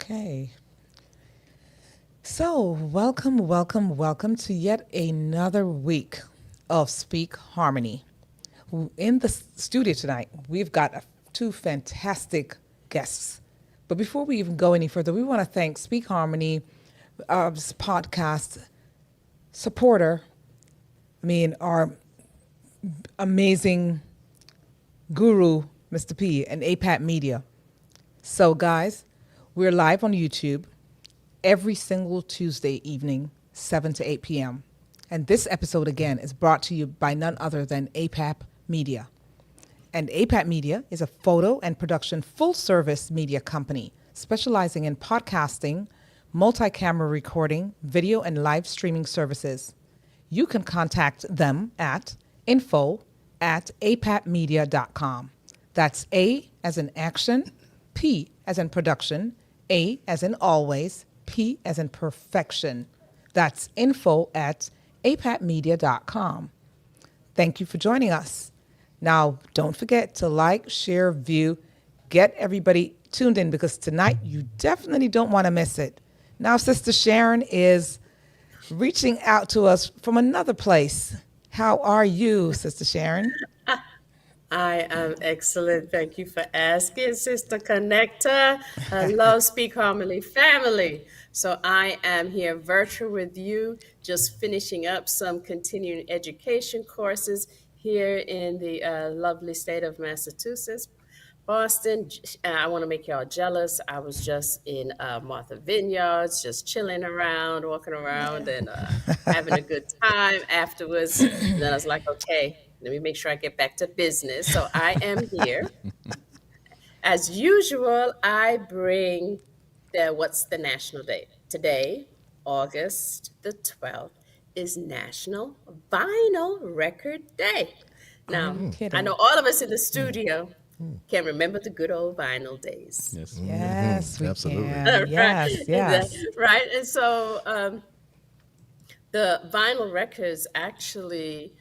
Okay. So, welcome to yet another week of Speak Harmony. In the studio tonight, we've got two fantastic guests. But before we even go any further, we want to thank Speak Harmony, podcast supporter, our amazing guru, Mr. P, and APAT Media. So, guys, we're live on YouTube every single Tuesday evening, 7 to 8 p.m. And this episode, again, is brought to you by none other than APAP Media. And APAP Media is a photo and production full-service media company specializing in podcasting, multi-camera recording, video and live streaming services. You can contact them at info@apapmedia.com. That's A as in action, P as in production, A as in always, P as in perfection. That's info@apapmedia.com. Thank you for joining us. Now, don't forget to like, share, view, get everybody tuned in because tonight you definitely don't want to miss it. Now, Sister Sharon is reaching out to us from another place. How are you, Sister Sharon? I am excellent. Thank you for asking, Sister Connector. Hello, Speak Harmony family. So I am here virtual with you, just finishing up some continuing education courses here in the lovely state of Massachusetts. Boston, I want to make y'all jealous. I was just in Martha Vineyards, just chilling around, walking around, and having a good time afterwards. And then I was like, okay, let me make sure I get back to business. So I am here. As usual, I bring what's the national day? Today, August the 12th, is National Vinyl Record Day. Are Now, you I kidding? know all of us in the studio can remember the good old vinyl days. Yes. Yes, we Absolutely. can. Right. Yes, yes. Right. And so the vinyl records actually,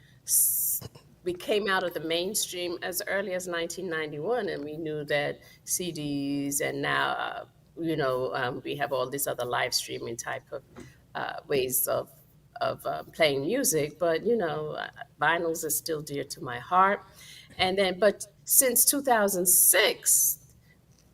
we came out of the mainstream as early as 1991, and we knew that CDs and now, we have all these other live streaming type of ways of playing music. But, vinyls are still dear to my heart. And then, but since 2006,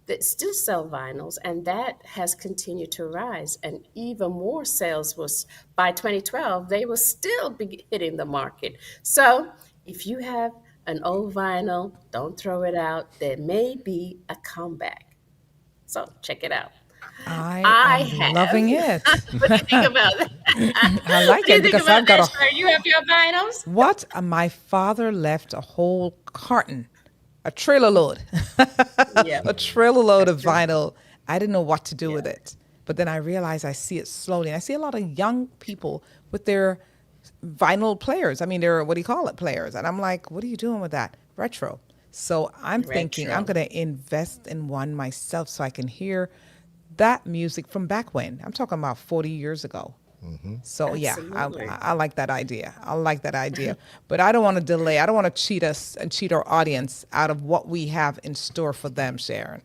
that still sell vinyls, and that has continued to rise. And even more sales was by 2012, they will still be hitting the market. So if you have an old vinyl, don't throw it out. There may be a comeback. So check it out. I I am have. loving it. What do you think about that? I What like do you it think because about I've got that, a Sher? You have your vinyls? what? My father left a whole carton, a trailer load, Yeah, a trailer load that's of true. vinyl. I didn't know what to do Yeah. with it. But then I realized I see it slowly. And I see a lot of young people with their vinyl players. I mean, they're, what do you call it, players. And I'm like, what are you doing with that? Retro. So I'm thinking I'm Retro. going to invest in one myself so I can hear that music from back when. I'm talking about 40 years ago. So yeah, Absolutely. I like that idea. I like that idea. But I don't want to delay. I don't want to cheat us and cheat our audience out of what we have in store for them, Sharon.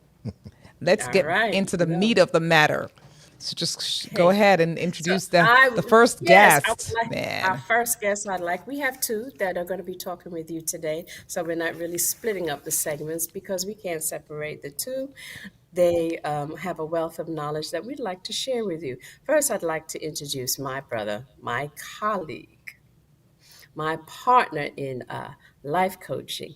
Let's All get right. into the No. meat of the matter. So just go Okay. ahead and So introduce the first yes, I would guest, like our man. first guest. I'd like, we have two that are going to be talking with you today. So we're not really splitting up the segments because we can't separate the two. They have a wealth of knowledge that we'd like to share with you. First, I'd like to introduce my brother, my colleague, my partner in life coaching,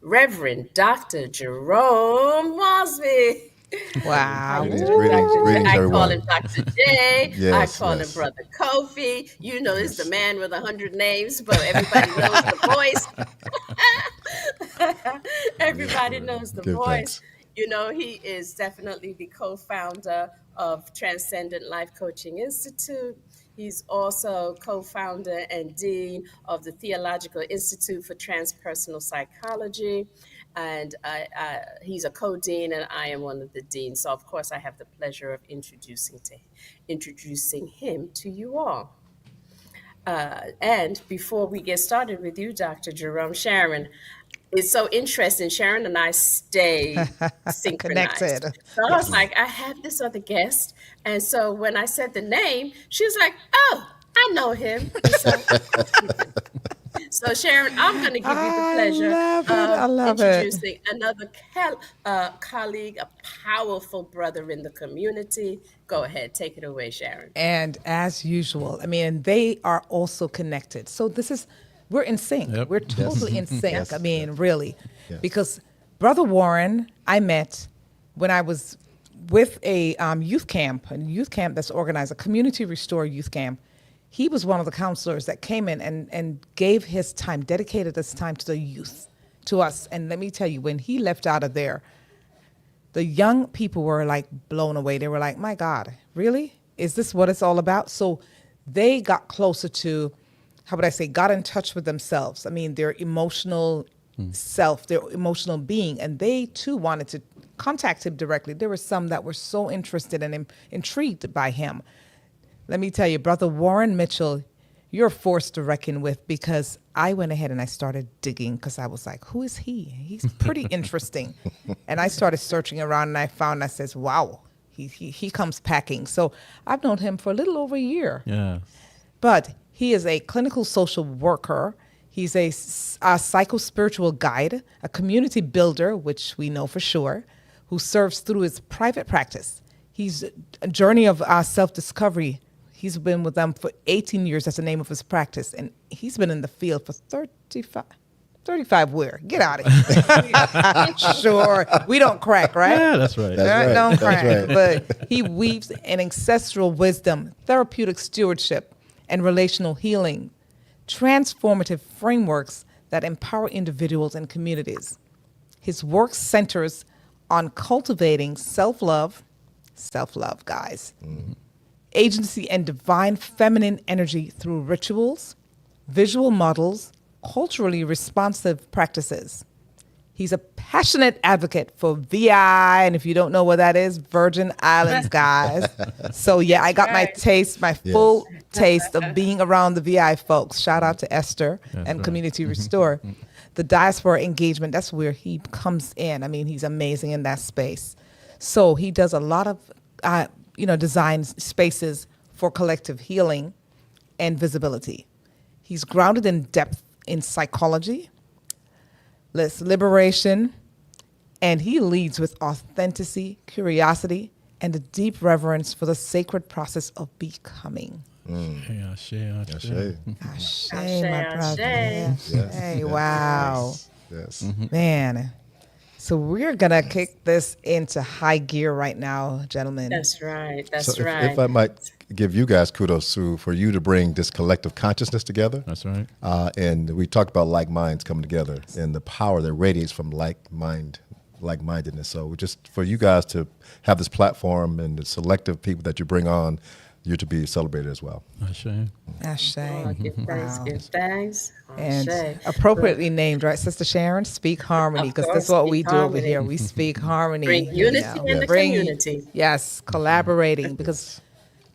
Reverend Dr. Jerome Mosby. How Wow. you Greetings, doing, greetings, Dr. J? greetings, I call him everyone. Dr. J. I Yes, call him yes, Brother Kofi. You know, he's the yes. man with 100 names, but everybody knows the voice. Yes, Everybody sir. knows the Give voice. thanks. He is definitely the co-founder of Transcendent Life Coaching Institute. He's also co-founder and dean of the Theological Institute for Transpersonal Psychology. And he's a co-dean, and I am one of the deans. So, of course, I have the pleasure of introducing him to you all. And before we get started with you, Dr. Jerome, Sharon, it's so interesting. Sharon and I stay Connected. synchronized. So I was Yes. like, I have this other guest. And so when I said the name, she was like, oh, I know him. And so Sharon, I'm going to give you the I pleasure love it. I of love it. introducing another colleague, a powerful brother in the community. Go ahead, take it away, Sharon. And as usual, I mean, they are also connected. So we're in sync. Yep. We're Yes. totally in sync. Yes. I mean, really. Yes. Because Brother Warren, I met when I was with a youth camp that's organized, a community restore youth camp. He was one of the counselors that came in and gave his time, dedicated his time to the youth, to us. And let me tell you, when he left out of there, the young people were like blown away. They were like, my God, really? Is this what it's all about? So they got closer to, how would I say, got in touch with themselves. I mean, their emotional self, their emotional being. And they too wanted to contact him directly. There were some that were so interested and intrigued by him. Let me tell you, Brother Warren Mitchell, you're a force to reckon with, because I went ahead and I started digging, because I was like, who is he? He's pretty interesting. And I started searching around and I says, wow, he comes packing. So I've known him for a little over a year. Yeah. But he is a clinical social worker. He's a psycho-spiritual guide, a community builder, which we know for sure, who serves through his private practice. He's a journey of self-discovery. He's been with them for 18 years. That's the name of his practice. And he's been in the field for 35 where? Get out of here. Sure. We don't crack, right? Yeah, that's right. That's right. Don't That's crack. right. But he weaves an ancestral wisdom, therapeutic stewardship, and relational healing, transformative frameworks that empower individuals and communities. His work centers on cultivating self-love, guys, agency and divine feminine energy through rituals, visual models, culturally responsive practices. He's a passionate advocate for VI, and if you don't know what that is, Virgin Islands, guys. So yeah, I got my taste, my full taste of being around the VI folks. Shout out to Esther and right. Community Restore. The diaspora engagement, that's where he comes in. I mean, he's amazing in that space. So he does a lot of, design spaces for collective healing and visibility. He's grounded in depth in psychology, liberation, and he leads with authenticity, curiosity, and a deep reverence for the sacred process of becoming. Yeah, share. Ashe. Ashe, Ashe, my brother. ashe. Yes. Hey, Yes. wow. Yes. Man. So we're going to kick this into high gear right now, gentlemen. That's right. That's So right. if I might give you guys kudos for you to bring this collective consciousness together. That's right. And we talked about like minds coming together and the power that radiates from like-mindedness. So just for you guys to have this platform and the selective people that you bring on, you're to be celebrated as well. Ashe. Ashe. Oh, give thanks, Wow. give thanks. And Ashe. appropriately named, right, Sister Sharon? Speak harmony, Of because course, that's what speak we do over harmony. here. We speak harmony. Bring unity in the Bring- community. Yes, collaborating, because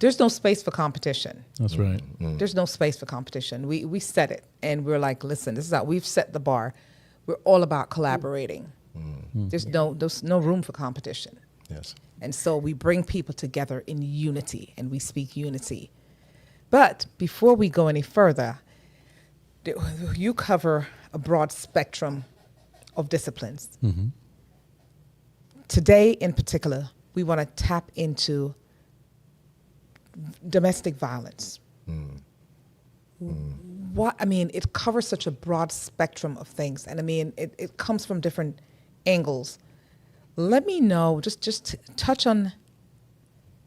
there's no space for competition. That's right. There's no space for competition. We set it, and we're like, listen, this is how we've set the bar. We're all about collaborating. There's no room for competition. Yes. And so we bring people together in unity, and we speak unity. But before we go any further, you cover a broad spectrum of disciplines. Today, in particular, we want to tap into domestic violence. It covers such a broad spectrum of things, and it comes from different angles. Let me know, just touch on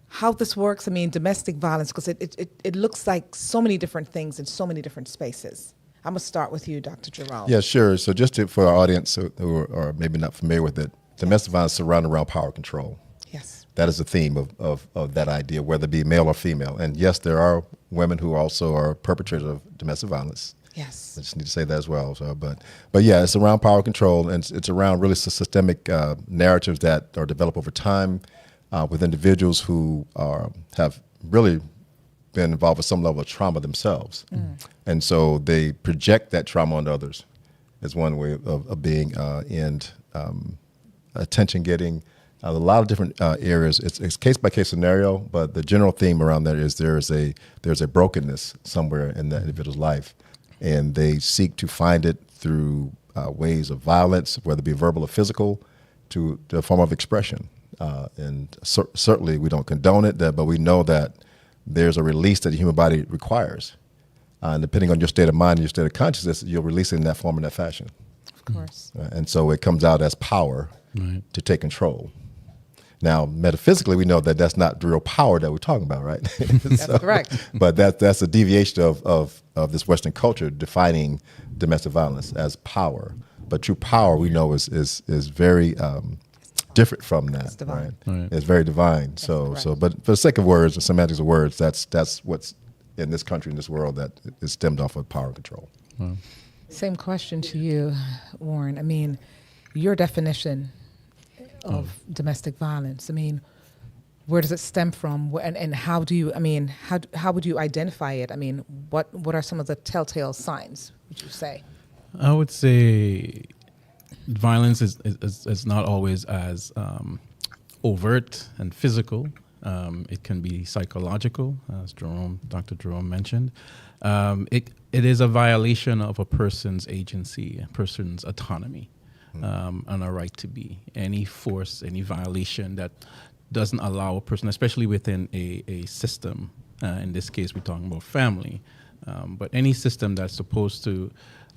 how this works. Domestic violence, because it looks like so many different things in so many different spaces. I'm going to start with you, Dr. Jerome. Yeah, sure. So for our audience who are maybe not familiar with it, domestic violence surrounded around power control. Yes. That is the theme of that idea, whether it be male or female. And yes, there are women who also are perpetrators of domestic violence. Yes. I just need to say that as well. So, but yeah, it's around power control, and it's around really systemic narratives that are developed over time with individuals who have really been involved with some level of trauma themselves. And so they project that trauma onto others. as one way of being, and attention getting. A lot of different areas. It's case by case scenario, but the general theme around that is there's a brokenness somewhere in that individual's life, and they seek to find it through ways of violence, whether it be verbal or physical, to a form of expression. And certainly we don't condone it, but we know that there's a release that the human body requires. And depending on your state of mind and your state of consciousness, you'll release it in that form and that fashion. Of course. And so it comes out as power to take control. Now, metaphysically, we know that that's not the real power that we're talking about, right? That's correct. But that's a deviation of this Western culture defining domestic violence as power. But true power, we know, is very different from that. It's divine. Right? It's very divine. But for the sake of words, the semantics of words, that's what's in this country, in this world, that is stemmed off of power and control. Wow. Same question to you, Warren. I mean, your definition of domestic violence. I mean, where does it stem from, and how do you? I mean, how would you identify it? I mean, what are some of the telltale signs? Would you say? I would say violence is not always as overt and physical. It can be psychological, as Dr. Jerome mentioned. It is a violation of a person's agency, a person's autonomy. And a right to be. Any force, any violation that doesn't allow a person, especially within a system, in this case we're talking about family, but any system that's supposed to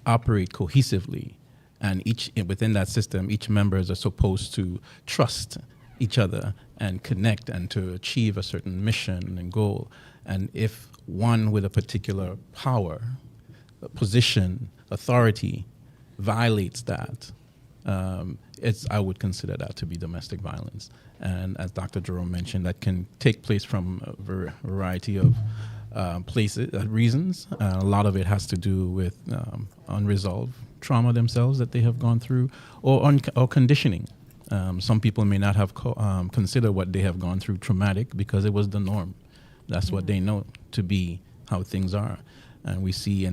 operate cohesively, and within that system, each members are supposed to trust each other and connect and to achieve a certain mission and goal. And if one with a particular power, position, authority violates that, I would consider that to be domestic violence. And as Dr. Jerome mentioned, that can take place from a variety of reasons. A lot of it has to do with unresolved trauma themselves that they have gone through, or conditioning. Some people may not have considered what they have gone through traumatic because it was the norm. That's what they know to be how things are. And we see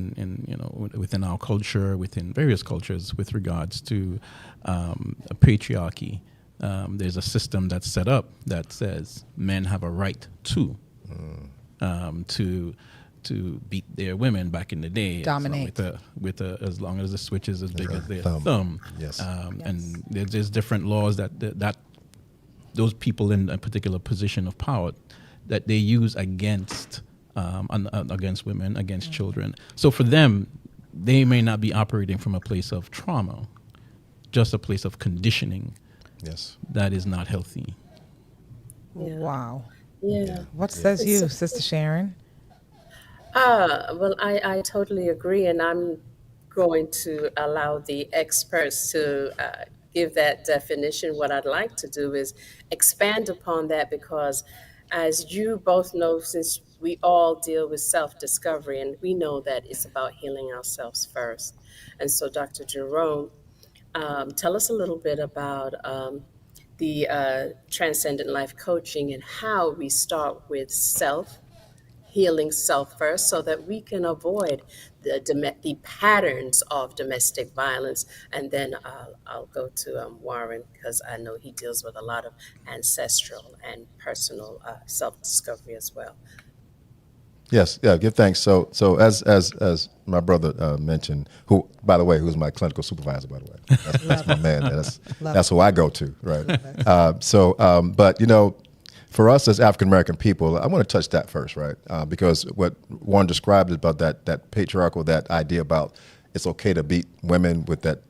within our culture, within various cultures, with regards to a patriarchy, there's a system that's set up that says men have a right to beat their women back in the day. Dominate. With as long as the switch is as big as their thumb. thumb. Yes. And there's different laws that those people in a particular position of power that they use against women, against children. So for them, they may not be operating from a place of trauma, just a place of conditioning. Yes. That is not healthy. Yeah. Wow. Yeah. What says you, Sister Sharon? Well, I totally agree, and I'm going to allow the experts to give that definition. What I'd like to do is expand upon that, because as you both know, since we all deal with self-discovery, and we know that it's about healing ourselves first. And so, Dr. Jerome, tell us a little bit about the Transcendent Life Coaching and how we start with healing self first, so that we can avoid the patterns of domestic violence. And then I'll go to Warren, because I know he deals with a lot of ancestral and personal self-discovery as well. Yes, yeah, give thanks. So as my brother mentioned, who, by the way, who's my clinical supervisor, by the way. That's my man. That's who I go to, right? But, for us as African-American people, I want to touch that first, right? Because what Warren described about that patriarchal, that idea about it's okay to beat women with that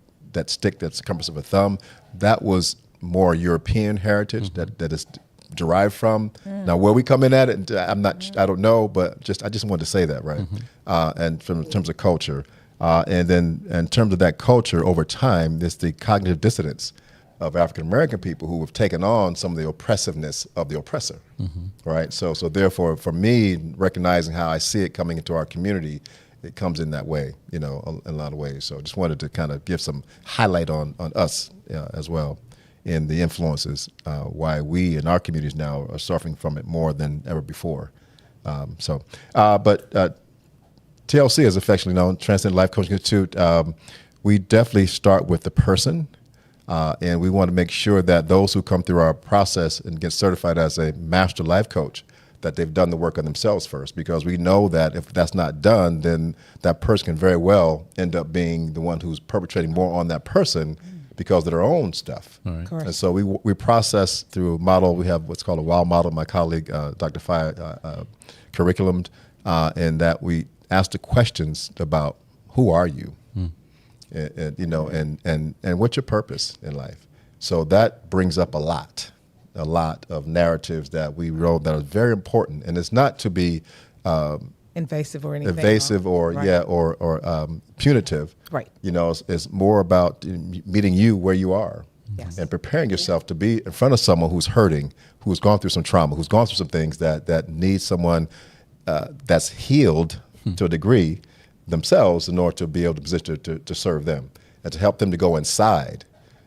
stick that's the compass of a thumb, that was more European heritage that is derived from. Now, where we come in at it, I don't know, but I just wanted to say that, right? And in terms of culture, and then in terms of that culture over time, there's the cognitive dissonance of African American people who have taken on some of the oppressiveness of the oppressor, right? So therefore, for me, recognizing how I see it coming into our community, it comes in that way, in a lot of ways. So just wanted to kind of give some highlight on us as well, in the influences, why we in our communities now are suffering from it more than ever before. But TLC is affectionately known, Transcendent Life Coaching Institute. we definitely start with the person. And we want to make sure that those who come through our process and get certified as a master life coach, that they've done the work on themselves first, because we know that if that's not done, then that person can very well end up being the one who's perpetrating more on that person because of their own stuff. All right. Correct. And so we process through a model. We have what's called a WOW model, my colleague, Dr. Faya, curriculum, and that we ask the questions about who are you? And, you know, and what's your purpose in life? So that brings up a lot of narratives that we wrote that are very important, and it's not to be Invasive or anything. evasive or Right. punitive. Right. You know, it's more about meeting you where you are, Yes. and preparing yourself to be in front of someone who's hurting, who's gone through some trauma, who's gone through some things that needs someone that's healed to a degree themselves in order to be able to position to serve them and to help them to go inside.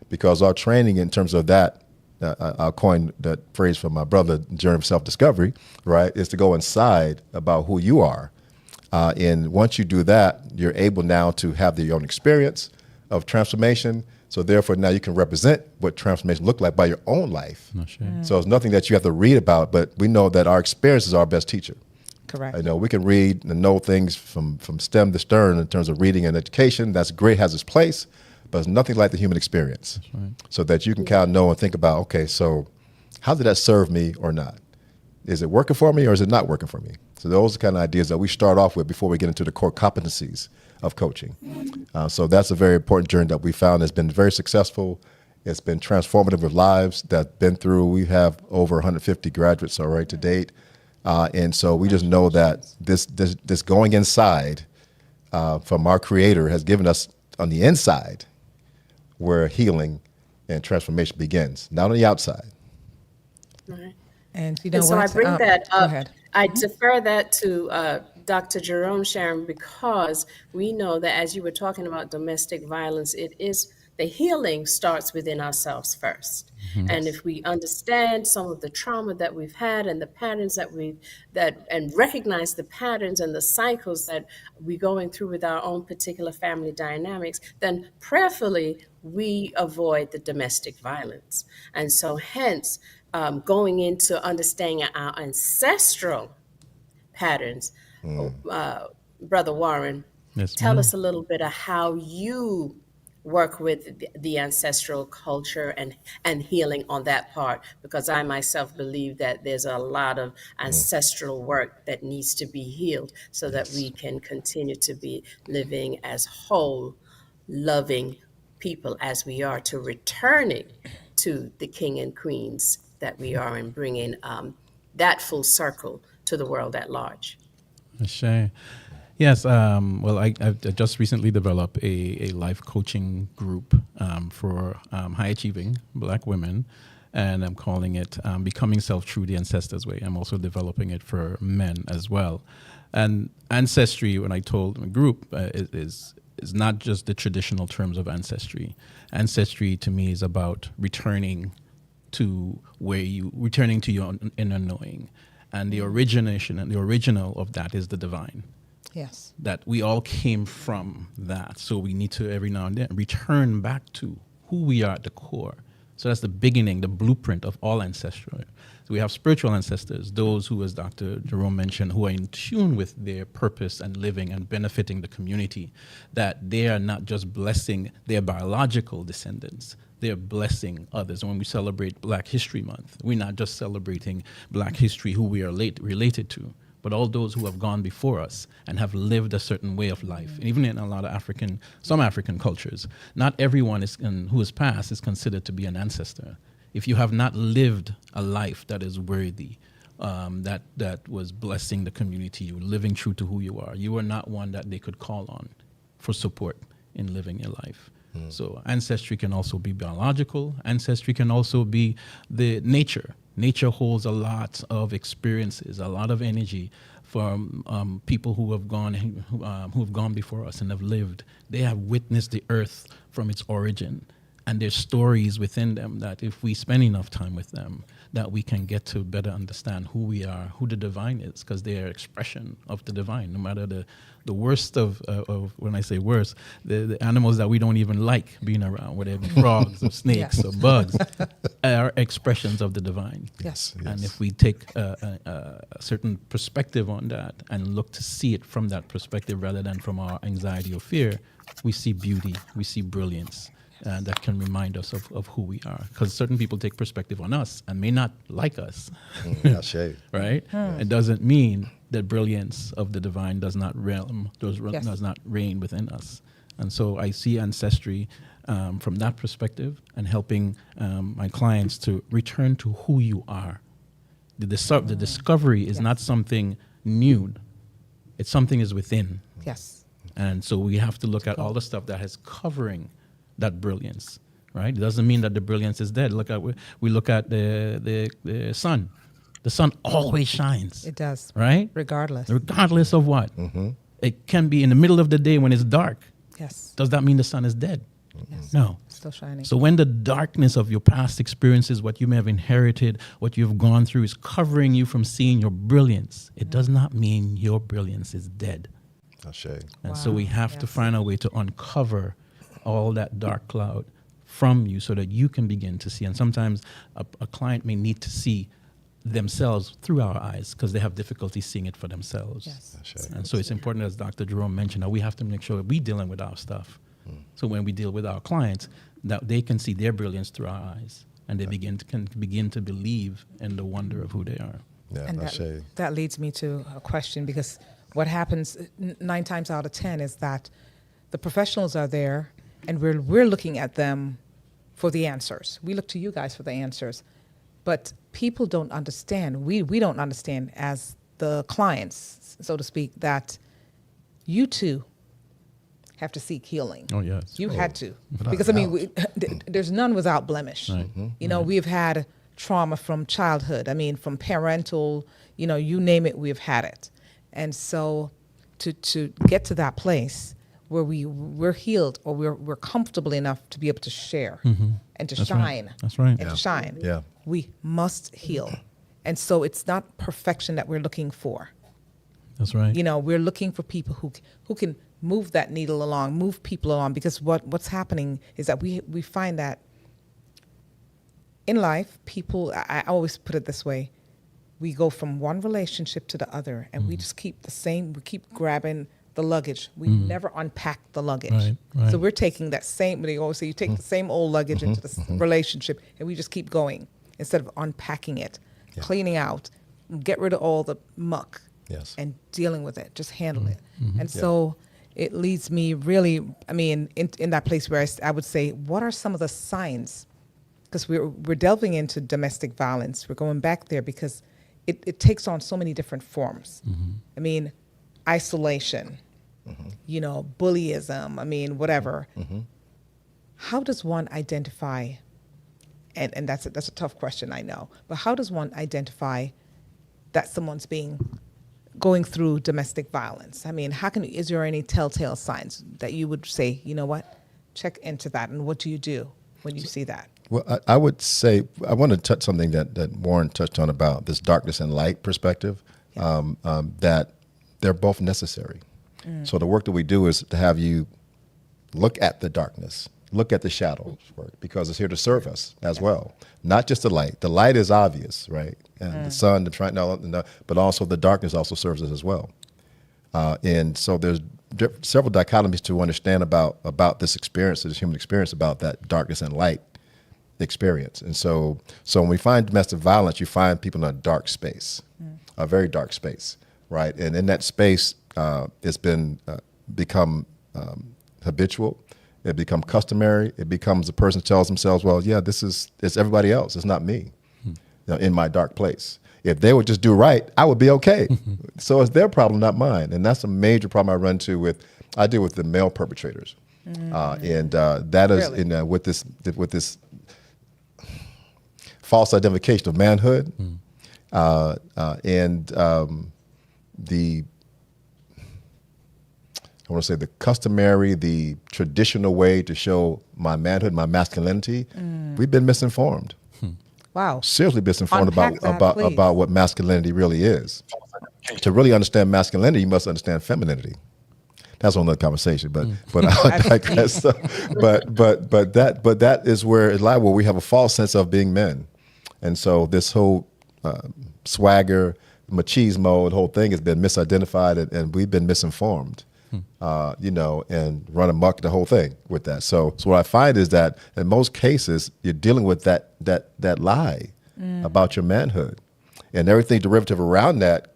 Because our training in terms of that, I'll coin that phrase from my brother, journey of self-discovery, right, is to go inside about who you are. And once you do that, you're able now to have your own experience of transformation. So therefore now you can represent what transformation looked like by your own life. No shit. So it's nothing that you have to read about, but we know that our experience is our best teacher. Correct. I know we can read and know things from stem to stern in terms of reading and education. That's great, has its place, but it's nothing like the human experience. Right. So that you can kind of know and think about, okay, so how did that serve me or not? Is it working for me or is it not working for me? So those are the kind of ideas that we start off with before we get into the core competencies of coaching. So that's a very important journey that we found has been very successful. It's been transformative with lives that been through. We have over 150 graduates already to date. And so we just know that this going inside from our Creator has given us on the inside where healing and transformation begins, not on the outside. Right. And you know And so I what? bring that Go up. ahead. I defer that to Dr. Jerome, Sharon, because we know that as you were talking about domestic violence, it is the healing starts within ourselves first. And if we understand some of the trauma that we've had and the patterns and recognize the patterns and the cycles that we're going through with our own particular family dynamics, then prayerfully we avoid the domestic violence. And so hence, going into understanding our ancestral patterns, Brother Warren, Yes, tell ma'am. us a little bit of how you work with the ancestral culture and healing on that part, because I myself believe that there's a lot of ancestral work that needs to be healed so that we can continue to be living as whole, loving people as we are, to returning to the king and queens that we are, and bringing that full circle to the world at large. Sure. Yes. Well, I just recently developed a life coaching group for high achieving Black women, and I'm calling it Becoming Self-True the Ancestors Way. I'm also developing it for men as well. And Ancestry, when I told my group, is not just the traditional terms of ancestry. Ancestry to me is about returning to your inner knowing. And the origination and the original of that is the divine. Yes. That we all came from that. So we need to every now and then return back to who we are at the core. So that's the beginning, the blueprint of all ancestral. So we have spiritual ancestors, those who, as Dr. Jerome mentioned, who are in tune with their purpose and living and benefiting the community, that they are not just blessing their biological descendants, they're blessing others. When we celebrate Black History Month, we're not just celebrating Black history, who we are related to, but all those who have gone before us and have lived a certain way of life. And even in a lot of some African cultures, not everyone who has passed is considered to be an ancestor. If you have not lived a life that is worthy, that was blessing the community, you living true to who you are not one that they could call on for support in living your life. So ancestry can also be biological. Ancestry can also be the nature. Nature holds a lot of experiences, a lot of energy from people who have gone before us and have lived. They have witnessed the earth from its origin, And there's stories within them that if we spend enough time with them, that we can get to better understand who we are, who the divine is, because they are expression of the divine. No matter the worst of when I say worst, the animals that we don't even like being around, whether it be frogs or snakes or bugs, are expressions of the divine. Yes. And if we take a certain perspective on that and look to see it from that perspective rather than from our anxiety or fear, we see beauty, we see brilliance. That can remind us of who we are. Because certain people take perspective on us and may not like us. Right? It doesn't mean that brilliance of the divine does not does not reign within us. And so I see Ancestry from that perspective and helping my clients to return to who you are. The discovery is not something new. It's something is within. Yes. And so we have to look at all the stuff that is covering that brilliance, right? It doesn't mean that the brilliance is dead. We look at the sun. The sun always shines. It does. Right? Regardless. Regardless of what. Mm-hmm. It can be in the middle of the day when it's dark. Yes. Does that mean the sun is dead? Yes. No. Still shining. So when the darkness of your past experiences, what you may have inherited, what you've gone through is covering you from seeing your brilliance, it does not mean your brilliance is dead. And so we have to find a way to uncover all that dark cloud from you so that you can begin to see. And sometimes a client may need to see themselves through our eyes because they have difficulty seeing it for themselves. Yes. And so it's important, as Dr. Jerome mentioned, that we have to make sure that we're dealing with our stuff. So when we deal with our clients, that they can see their brilliance through our eyes and they can begin to believe in the wonder of who they are. And that leads me to a question, because what happens 9 times out of 10 is that the professionals are there and we're looking at them for the answers. We look to you guys for the answers. But people don't understand. We don't understand as the clients, so to speak, that you too have to seek healing. Oh, yes. You had to. Because, there's none without blemish. Right. You know, we've had trauma from childhood. From parental, you name it, we've had it. And so to get to that place where we're healed, or we're comfortable enough to be able to share and to shine. Right. That's right. And to shine. Yeah. We must heal. And so it's not perfection that we're looking for. That's right. We're looking for people who can move that needle along, move people along, because what's happening is that we find that in life, people, I always put it this way, we go from one relationship to the other, and we just keep we keep grabbing the luggage. We never unpack the luggage. Right. So we're taking that same, they always say, you take the same old luggage into the relationship, and we just keep going instead of unpacking it, cleaning out, get rid of all the muck, and dealing with it, just handle it. And so it leads me really, in that place where I would say, what are some of the signs? Because we're delving into domestic violence. We're going back there because it takes on so many different forms. Isolation, bullyism, whatever. How does one identify, and that's a tough question, I know, but how does one identify that someone's going through domestic violence? Is there any telltale signs that you would say, you know what, check into that, and what do you do when you see that? Well, I would say, I want to touch something that Warren touched on about this darkness and light perspective, that they're both necessary. So the work that we do is to have you look at the darkness, look at the shadows, because it's here to serve us as well. Not just the light. The light is obvious, right? And the sun, but also the darkness also serves us as well. And so there's several dichotomies to understand about this experience, this human experience, about that darkness and light experience. And so when we find domestic violence, you find people in a dark space, a very dark space, right? And in that space, it's become habitual. It becomes customary. It becomes the person tells themselves, well, yeah, it's everybody else. It's not me in my dark place. If they would just do right, I would be okay. So it's their problem, not mine. And that's a major problem I deal with the male perpetrators. And that is really? With this false identification of manhood and the I want to say the customary, the traditional way to show my manhood, my masculinity, we've been misinformed. Wow. Seriously misinformed Unpack that, about please. what masculinity really is. To really understand masculinity, you must understand femininity. That's another conversation, but I digress. So, but that is where it lies, where we have a false sense of being men, and so this whole swagger, machismo, the whole thing has been misidentified, and we've been misinformed. And run amok the whole thing with that. So what I find is that in most cases you're dealing with that lie about your manhood, and everything derivative around that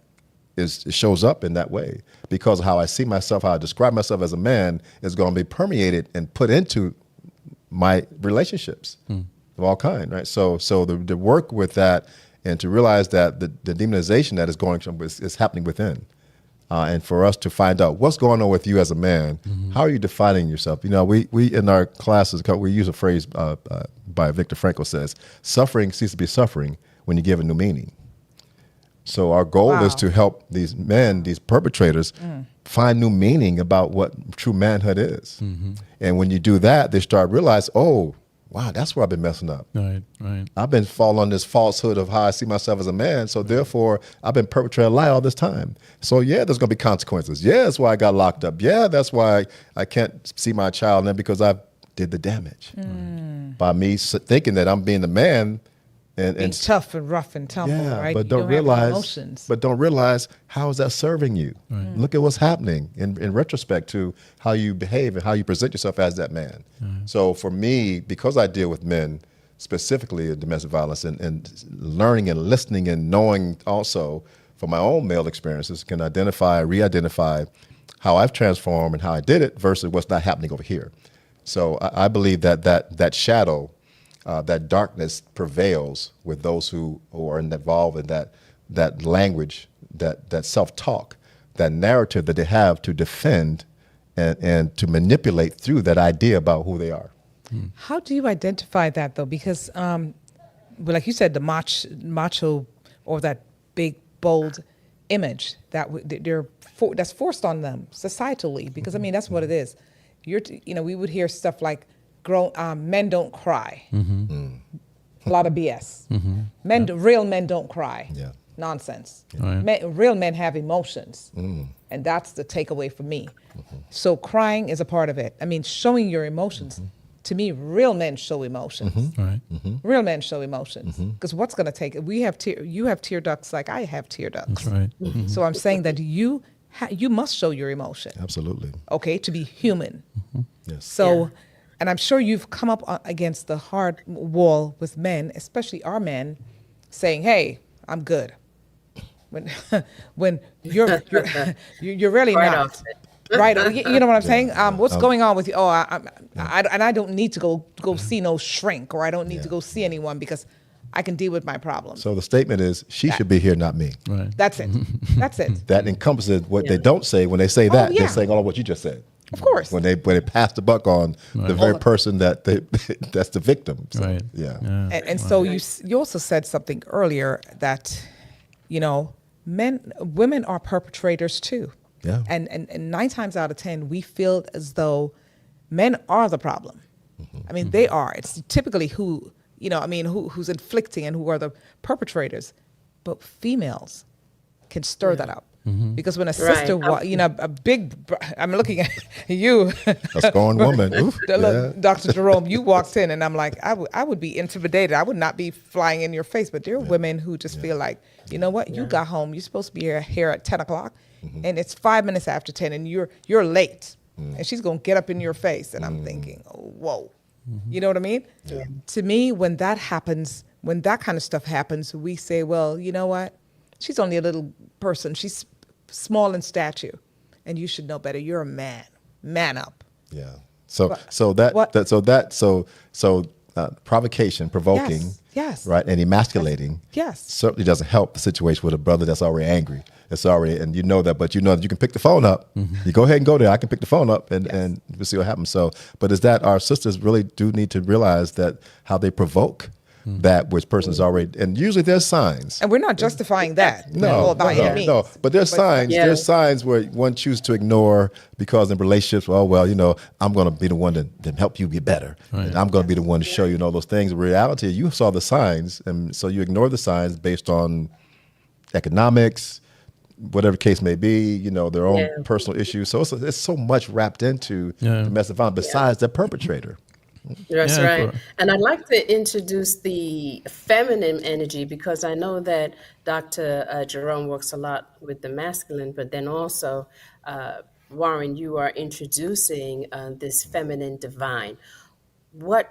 it shows up in that way, because of how I see myself, how I describe myself as a man is going to be permeated and put into my relationships of all kind, right? So the work with that, and to realize that the demonization that is going is happening within. And for us to find out what's going on with you as a man, how are you defining yourself? We in our classes, we use a phrase by Viktor Frankl says, suffering ceases to be suffering when you give a new meaning. So our goal is to help these men, these perpetrators, find new meaning about what true manhood is. And when you do that, they start realize, oh, wow, that's where I've been messing up. Right. I've been falling on this falsehood of how I see myself as a man, so therefore I've been perpetrating a lie all this time. So yeah, there's going to be consequences. Yeah, that's why I got locked up. Yeah, that's why I can't see my child now, because I did the damage by me thinking that I'm being the man. Being tough and rough and tumble, right? But You don't have realize. emotions. But don't realize how is that serving you. Look at what's happening in retrospect to how you behave and how you present yourself as that man. So for me, because I deal with men specifically in domestic violence, and learning and listening and knowing also from my own male experiences, can identify, re-identify how I've transformed and how I did it versus what's not happening over here. So I believe that shadow. That darkness prevails with those who are involved in that language, that self-talk, that narrative that they have to defend and to manipulate through that idea about who they are. How do you identify that, though? Because, like you said, the macho or that big, bold image that's forced on them societally. Because I mean, that's what it is. We would hear stuff like, men don't cry. A lot of BS. Real men don't cry. Yeah. Nonsense. Right. Real men have emotions. And that's the takeaway for me. So crying is a part of it. I mean, showing your emotions. To me, real men show emotions. Right. Real men show emotions. Because what's going to take it? You have tear ducts like I have tear ducts. That's right. So I'm saying that you must show your emotion. Absolutely. Okay, to be human. Yes. So, and I'm sure you've come up against the hard wall with men, especially our men, saying, "Hey, I'm good." When you're really Quite not. often. Right, you know what I'm saying? What's going on with you? Oh, I don't need to go see no shrink, or I don't need to go see anyone because I can deal with my problems. So the statement is, she should be here, not me. Right. That's it. That's it. That encompasses what they don't say when they say that. yeah. They're saying all of what you just said. Of course. When they pass the buck on the very person that's the victim. So, Right. Yeah. And so you also said something earlier that, women are perpetrators too. Yeah. And 9 times out of 10, we feel as though men are the problem. I mean, they are. It's typically who's inflicting and who are the perpetrators. But females can stir that up. Because when a sister, I'm looking at you. A scorned woman. Oof. Look, Dr. Jerome, you walked in and I'm like, I would be intimidated. I would not be flying in your face. But there are women who just feel like, you know what? You got home. You're supposed to be here at 10 o'clock. And it's 5 minutes after 10 and you're late. And she's going to get up in your face. And I'm thinking, oh, whoa. You know what I mean? Yeah. To me, when that happens, when that kind of stuff happens, we say, well, you know what? She's only a little person. She's small in stature, and you should know better. You're a man. Man up. Yeah. So provocation, provoking, yes, right, and emasculating, yes, certainly doesn't help the situation with a brother that's already angry. It's already, and you know that, but you know that you can pick the phone up. You go ahead and go there. I can pick the phone up, and we'll see what happens. So, but is that our sisters really do need to realize that how they provoke that which person's already, and usually there's signs. And we're not justifying that. No, by no, any means. no. But there's signs. Yeah. There's signs where one chooses to ignore because in relationships, I'm going to be the one to help you get better, and I'm going to be the one to show you and all those things. In reality, you saw the signs, and so you ignore the signs based on economics, whatever case may be. Their own personal issues. So it's so much wrapped into domestic violence besides the perpetrator. That's Yeah, right. And I'd like to introduce the feminine energy because I know that Dr. Jerome works a lot with the masculine, but then also, Warren, you are introducing this feminine divine. What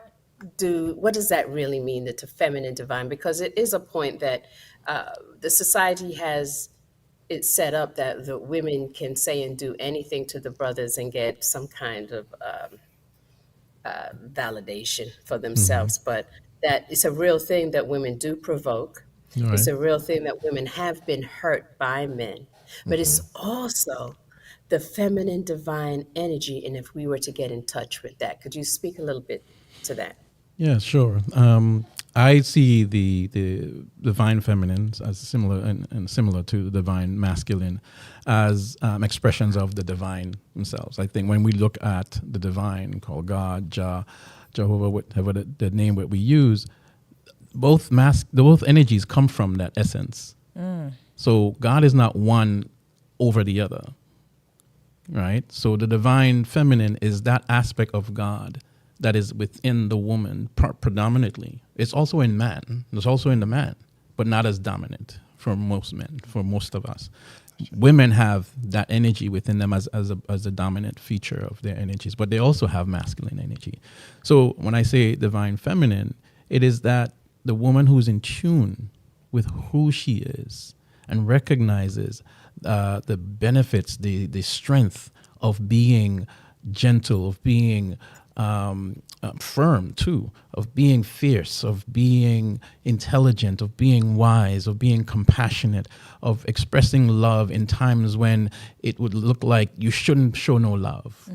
does that really mean, the feminine divine? Because it is a point that the society has it set up that the women can say and do anything to the brothers and get some kind of validation for themselves, but that it's a real thing that women do provoke. Right. It's a real thing that women have been hurt by men, but it's also the feminine divine energy. And if we were to get in touch with that, could you speak a little bit to that? Yeah, sure. I see the divine feminine as similar and similar to the divine masculine as expressions of the divine themselves. I think when we look at the divine, called God, Jehovah, whatever the name that we use, both energies come from that essence. So God is not one over the other, right? So the divine feminine is that aspect of God that is within the woman predominantly. It's also in man. It's also in the man, but not as dominant for most men, for most of us. Women have that energy within them as a dominant feature of their energies, but they also have masculine energy. So when I say divine feminine, it is that the woman who's in tune with who she is and recognizes the benefits, the strength of being gentle, of being firm too, of being fierce, of being intelligent, of being wise, of being compassionate, of expressing love in times when it would look like you shouldn't show no love.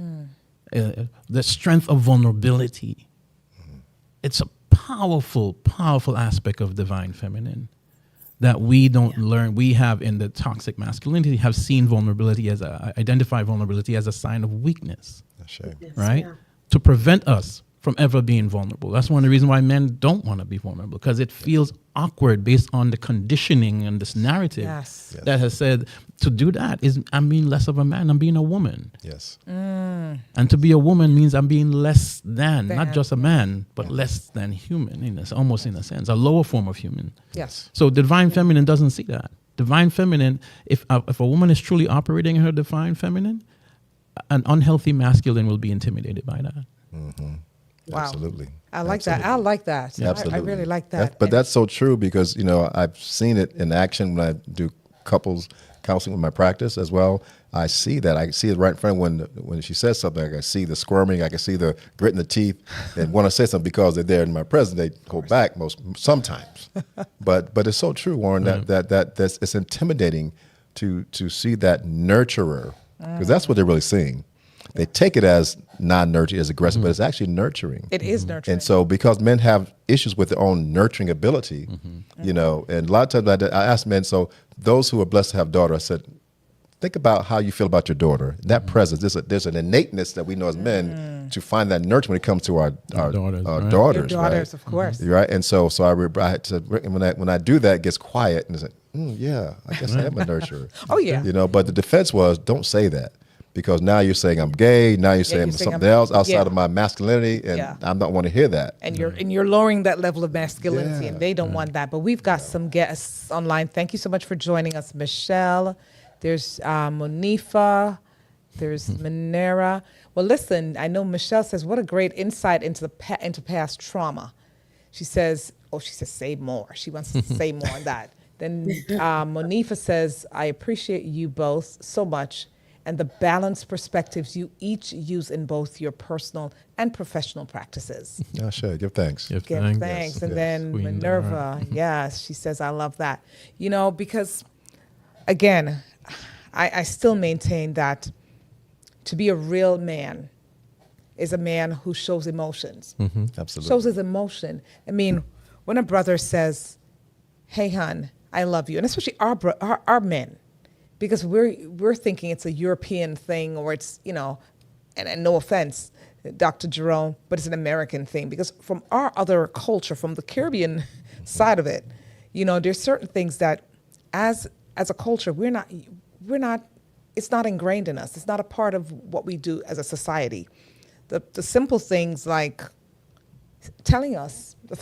The strength of vulnerability. It's a powerful, powerful aspect of divine feminine that we don't learn. We have in the toxic masculinity have seen vulnerability identify vulnerability as a sign of weakness. Right? Yeah. To prevent us from ever being vulnerable. That's one of the reasons why men don't want to be vulnerable, because it feels awkward based on the conditioning and this narrative that has said to do that is I'm being less of a man, I'm being a woman. Yes. And to be a woman means I'm being less than, not just a man, but less than human, almost in a sense, a lower form of human. Yes. So divine feminine doesn't see that. Divine feminine, if a woman is truly operating in her divine feminine, an unhealthy masculine will be intimidated by that. Wow. Absolutely. I like that. I like that. Absolutely. I really like that. But that's so true because, I've seen it in action when I do couples counseling with my practice as well. I see that. I see it right in front when she says something. I can see the squirming. I can see the grit in the teeth. And when I say something because they're there in my presence, they go back sometimes. But it's so true, Warren, that it's intimidating to see that nurturer, because that's what they're really seeing. They take it as non-nurturing, as aggressive, but it's actually nurturing. It is nurturing. And so because men have issues with their own nurturing ability, and a lot of times I ask men, so those who are blessed to have daughters, I said, think about how you feel about your daughter. That presence, there's an innateness that we know as men to find that nurture when it comes to our daughters. Your daughters, right? of course. Right? And so I had to, when I do that, it gets quiet, and it's like, yeah, I guess I am a nurturer. Oh, yeah. But the defense was, don't say that. Because now you're saying I'm gay. Now you're saying I'm something else outside of my masculinity, and I don't want to hear that. And you're lowering that level of masculinity, and they don't want that. But we've got some guests online. Thank you so much for joining us, Michelle. There's Monifa. There's Manera. Well, listen, I know Michelle says, "What a great insight into past trauma." She says, "Say more." She wants to say more on that. Then Monifa says, "I appreciate you both so much, and the balanced perspectives you each use in both your personal and professional practices." Yeah, sure. Give thanks. Give thanks. Yes, And yes. then Queen Minerva, yes, she says, "I love that." Because, again, I still maintain that to be a real man is a man who shows emotions. Absolutely. Shows his emotion. I mean, when a brother says, "Hey, hon, I love you," and especially our men, because we're thinking it's a European thing, or it's, and no offense, Dr. Jerome, but it's an American thing, because from our other culture, from the Caribbean side of it, there's certain things that as a culture we're not it's not ingrained in us. It's not a part of what we do as a society. The simple things like telling us the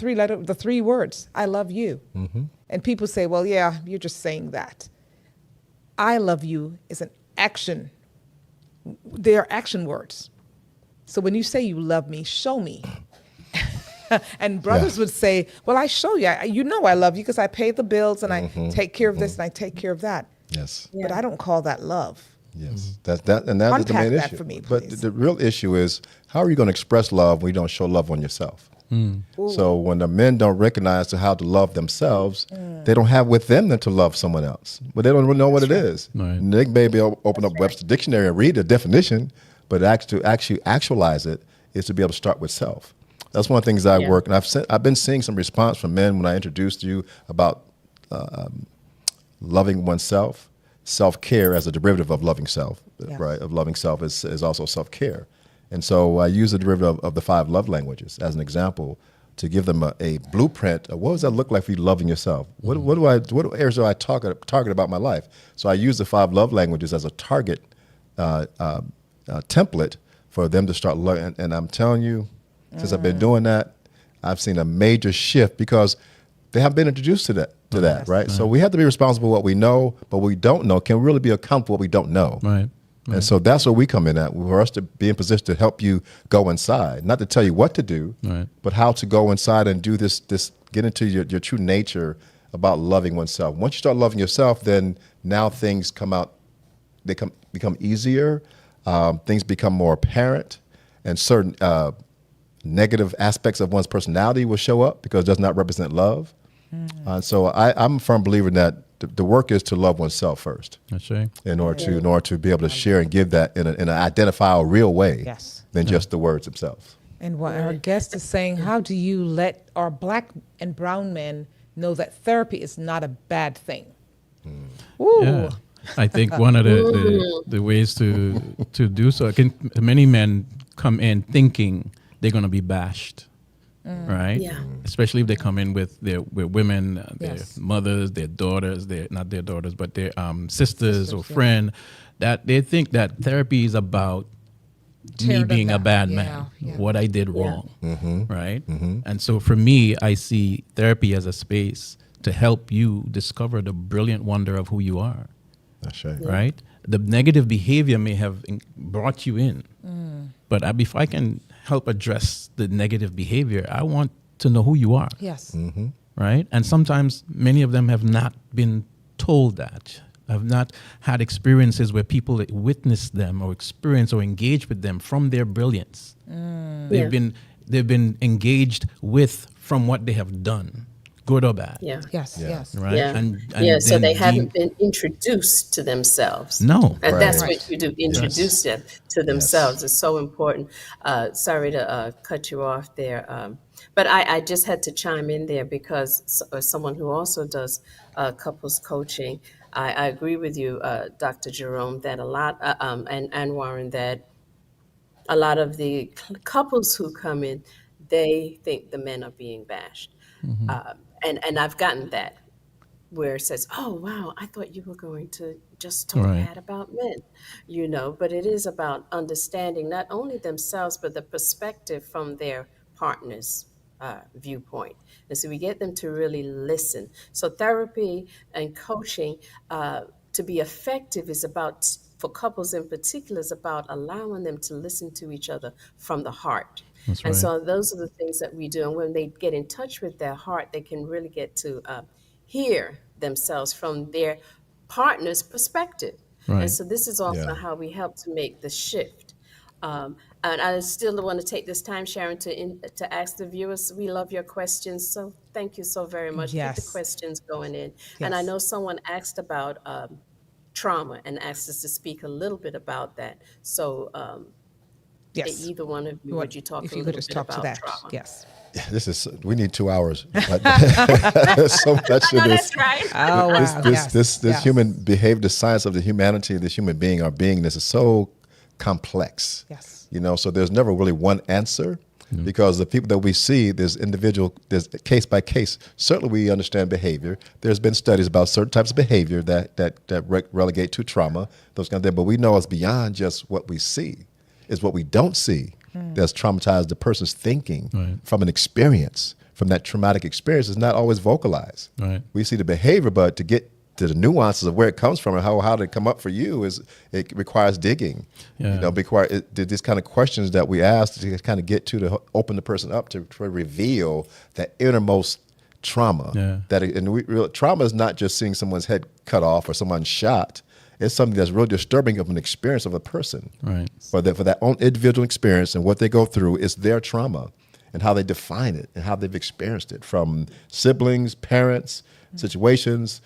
three words, "I love you." And people say, "Well, yeah, you're just saying that." "I love you" is an action. They are action words. So when you say you love me, show me. And brothers would say, "Well, I show you. I love you because I pay the bills and I take care of this and I take care of that." Yes. But I don't call that love. Yes. That and that is the Unpack main that issue. for me, But please. the real issue is, how are you going to express love when you don't show love on yourself? So when the men don't recognize how to love themselves, they don't have within them to love someone else. But they don't really know what it is. Right. And they maybe open up Webster Dictionary and read the definition, but to actually actualize it is to be able to start with self. That's one of the things I work, and I've been seeing some response from men when I introduced you about loving oneself. Self-care as a derivative of loving self, Yes. right? Of loving self is also self-care. And so I use the derivative of the 5 love languages as an example to give them a blueprint of what does that look like for you loving yourself? What areas do I target about my life? So I use the 5 love languages as a target template for them to start learning. And I'm telling you, since I've been doing that, I've seen a major shift because they haven't been introduced to that, Yes. right? So we have to be responsible for what we know, but what we don't know can really be accountable for what we don't know. Right. And so that's where we come in at, for us to be in position to help you go inside, not to tell you what to do, Right. but how to go inside and do this get into your true nature about loving oneself. Once you start loving yourself, then now things come out, they become easier, things become more apparent, and certain negative aspects of one's personality will show up because it does not represent love. So I'm a firm believer in that the work is to love oneself first That's right. in order to be able to share and give that in an identifiable, real way Yes. than just the words themselves. And what our guest is saying, how do you let our black and brown men know that therapy is not a bad thing? Ooh. Yeah. I think one of the ways to do so, many men come in thinking they're going to be bashed, right? Yeah. Especially if they come in with women, their Yes. mothers, their daughters, not their daughters, but their sisters or yeah. friend, that they think that therapy is about me Tear them being a down. bad Yeah, man, yeah. what I did wrong, right? And so for me, I see therapy as a space to help you discover the brilliant wonder of who you are, That's right. right? The negative behavior may have brought you in, but if I can help address the negative behavior, I want to know who you are, Yes. right? And sometimes many of them have not been told that, have not had experiences where people witness them or experience or engage with them from their brilliance. They've been engaged with from what they have done, good or bad. Yeah. Yes. Yeah. Yes. Right. Yeah. And So then they haven't been introduced to themselves. No. And that's Right. what you do, introduce them to themselves. It's so important. Sorry to cut you off there. But I just had to chime in there because as someone who also does couples coaching, I agree with you, Dr. Jerome, that a lot, and Warren, that a lot of the couples who come in, they think the men are being bashed. And I've gotten that where it says, "Oh, wow, I thought you were going to just talk Right. bad about men," but it is about understanding not only themselves, but the perspective from their partner's viewpoint. And so we get them to really listen. So therapy and coaching to be effective is about, for couples in particular, is about allowing them to listen to each other from the heart. That's And right. so those are the things that we do. And when they get in touch with their heart, they can really get to hear themselves from their partner's perspective. And Right. so this is also Yeah. how we help to make the shift. And I still want to take this time, Sharon, to ask the viewers. We love your questions, so thank you so very much. Keep the Yes. questions going in. And I Yes. know someone asked about trauma and asked us to speak a little bit about that. So Yes. either one of you, would you talk If a you little could just bit talk to about that. trauma? Yes. we need 2 hours. There's so much I know in this. that's right. Oh wow. This Yes. human behavior, the science of the humanity, this human being, our beingness is so complex. Yes. So there's never really one answer because the people that we see, there's case by case. Certainly we understand behavior. There's been studies about certain types of behavior that relegate to trauma, those kind of things. But we know it's beyond just what we see. It's what we don't see that's traumatized the person's thinking from an experience, from that traumatic experience. Is not always vocalized. Right. We see the behavior, but to get to the nuances of where it comes from and how did it come up for you it requires digging. Yeah. These kind of questions that we ask to kind of get to open the person up to reveal that innermost trauma. Yeah. Trauma is not just seeing someone's head cut off or someone shot. It's something that's really disturbing of an experience of a person. Right. For that own individual experience and what they go through is their trauma and how they define it and how they've experienced it from siblings, parents, situations,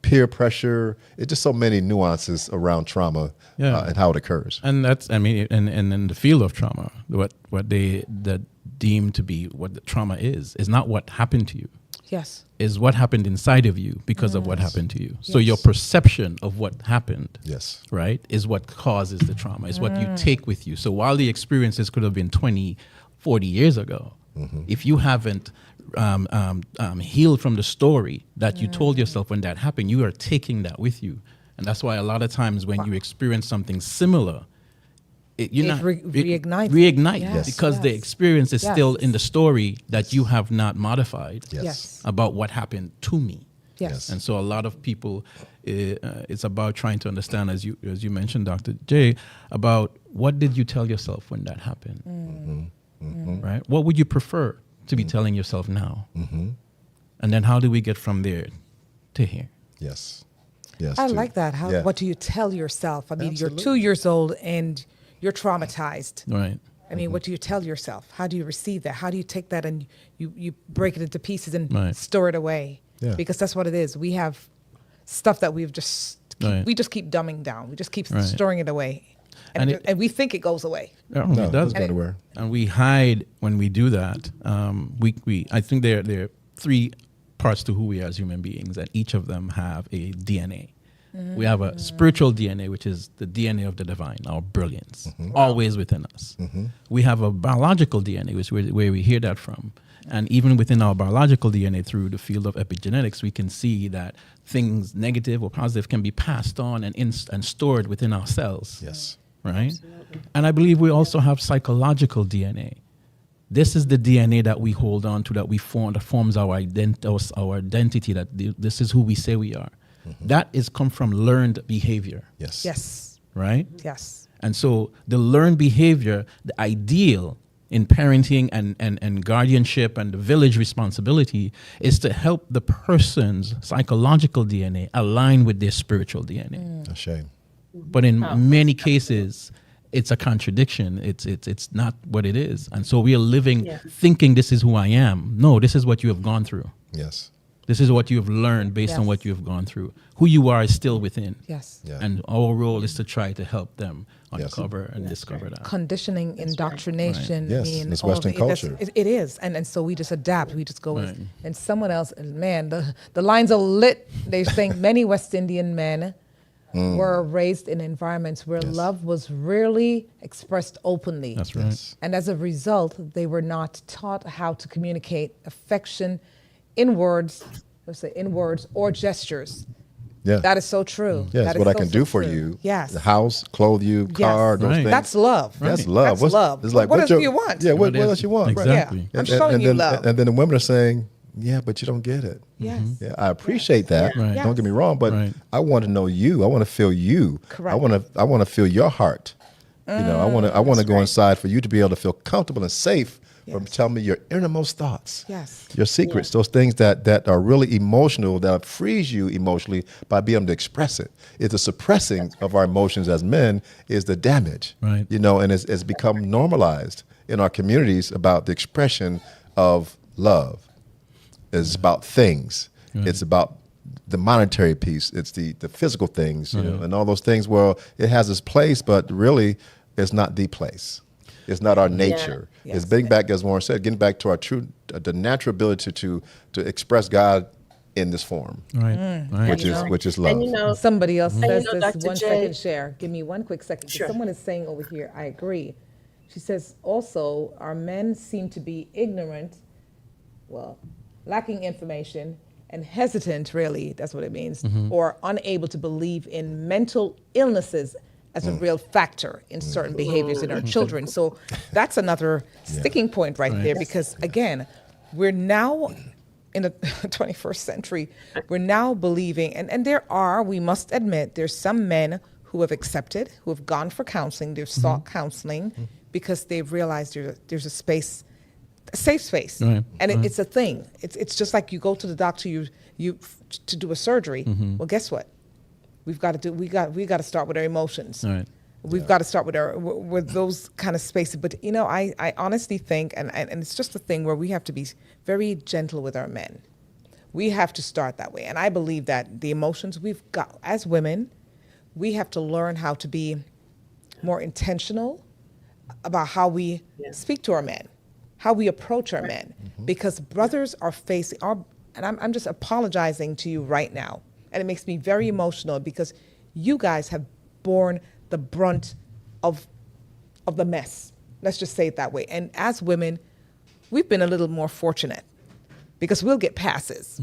peer pressure. It's just so many nuances around trauma and how it occurs. And that's, and in the field of trauma, what they deem to be what the trauma is not what happened to you. Yes. Is what happened inside of you because of what happened to you. So your perception of what happened, right, is what causes the trauma, is what you take with you. So while the experiences could have been 20, 40 years ago, if you haven't healed from the story that you told yourself when that happened, you are taking that with you. And that's why a lot of times when you experience something similar, reignites Yes. because the experience is still in the story that you have not modified Yes. about what happened to me. Yes. And so a lot of people, it's about trying to understand, as you mentioned, Dr. J, about what did you tell yourself when that happened, right? What would you prefer to be telling yourself now? And then how do we get from there to here? Yes. I like that. What do you tell yourself? I mean, Absolutely. you're 2 years old and you're traumatized. Right. I mean, what do you tell yourself? How do you receive that? How do you take that and you break it into pieces and store it away? Yeah. Because that's what it is. We have stuff that we just keep dumbing down. We just keep storing it away. And we think it goes away. Yeah, No, it does. it doesn't go anywhere. And we hide when we do that. I think there are 3 parts to who we are as human beings, and each of them have a DNA. We have a spiritual DNA, which is the DNA of the divine, our brilliance, always within us. We have a biological DNA, which is where we hear that from. And even within our biological DNA, through the field of epigenetics, we can see that things negative or positive can be passed on and stored within our cells. Yes. Right? And I believe we also have psychological DNA. This is the DNA that we hold on to, that forms our identity, that this is who we say we are. That is come from learned behavior. Yes. Yes. Right? Yes. And so the learned behavior, the ideal in parenting and guardianship and the village responsibility is to help the person's psychological DNA align with their spiritual DNA. A shame. But in many cases, it's a contradiction. It's not what it is. And so we are living thinking this is who I am. No, this is what you have gone through. Yes. This is what you have learned based on what you have gone through. Who you are is still within. Yes. Yeah. And our role is to try to help them uncover and discover that. Conditioning, indoctrination. Right. Yes, I mean, it's all of Western it, that's- culture. It is. And so we just adapt. We just go Right. and someone else, man, the lines are lit. They're saying many West Indian men were raised in environments where love was rarely expressed openly. That's right. Yes. And as a result, they were not taught how to communicate affection in words, or gestures. Yeah. That is so true. Yes, That is what I so, can so do for true. you. Yes. The house, clothe you, car, those Right. things. That's love. That's love. That's love. It's like, what what's else do you want? Yeah, what What else is- you want? Right. Exactly. Yeah. I'm showing you love. And then the women are saying, yeah, but you don't get it. Yes. Yeah, I appreciate that. Right. Don't get me wrong, but Right. I want to know you. I want to feel you. Correct. I want to feel your heart. I want to go inside for you to be able to feel comfortable and safe from telling me your innermost thoughts. Yes. Your secrets, those things that are really emotional, that frees you emotionally by being able to express it. It's the suppressing of our emotions as men is the damage. Right. And it's become normalized in our communities about the expression of love. It's about things. It's about the monetary piece. It's the physical things, and all those things. Well, it has its place, but really it's not the place. It's not our nature. Yes. It's getting back, as Warren said, getting back to our true, the natural ability to express God in this form, Right. Right. which is love. And you know, Somebody else and you says know, this. Dr. 1 J. second, share. Give me one quick second. 'Cause Sure. someone is saying over here, I agree. She says, also, our men seem to be ignorant, well, lacking information, and hesitant, really, that's what it means, or unable to believe in mental illnesses as a real factor in certain behaviors in our children. So that's another sticking point right there, because again, we're now in the 21st century, we're now believing, and there are, we must admit, there's some men who have accepted, who have gone for counseling, they've sought counseling because they've realized there's a space, a safe space, Right. and it's a thing. It's just like you go to the doctor, you to do a surgery. Well, guess what? We got to start with our emotions. Right. We've got to start with those kind of spaces. But you know, I honestly think, and it's just a thing where we have to be very gentle with our men. We have to start that way, and I believe that the emotions we've got as women, we have to learn how to be more intentional about how we speak to our men, how we approach our men, because brothers are facing and I'm just apologizing to you right now, and it makes me very emotional because you guys have borne the brunt of the mess. Let's just say it that way. And as women, we've been a little more fortunate because we'll get passes,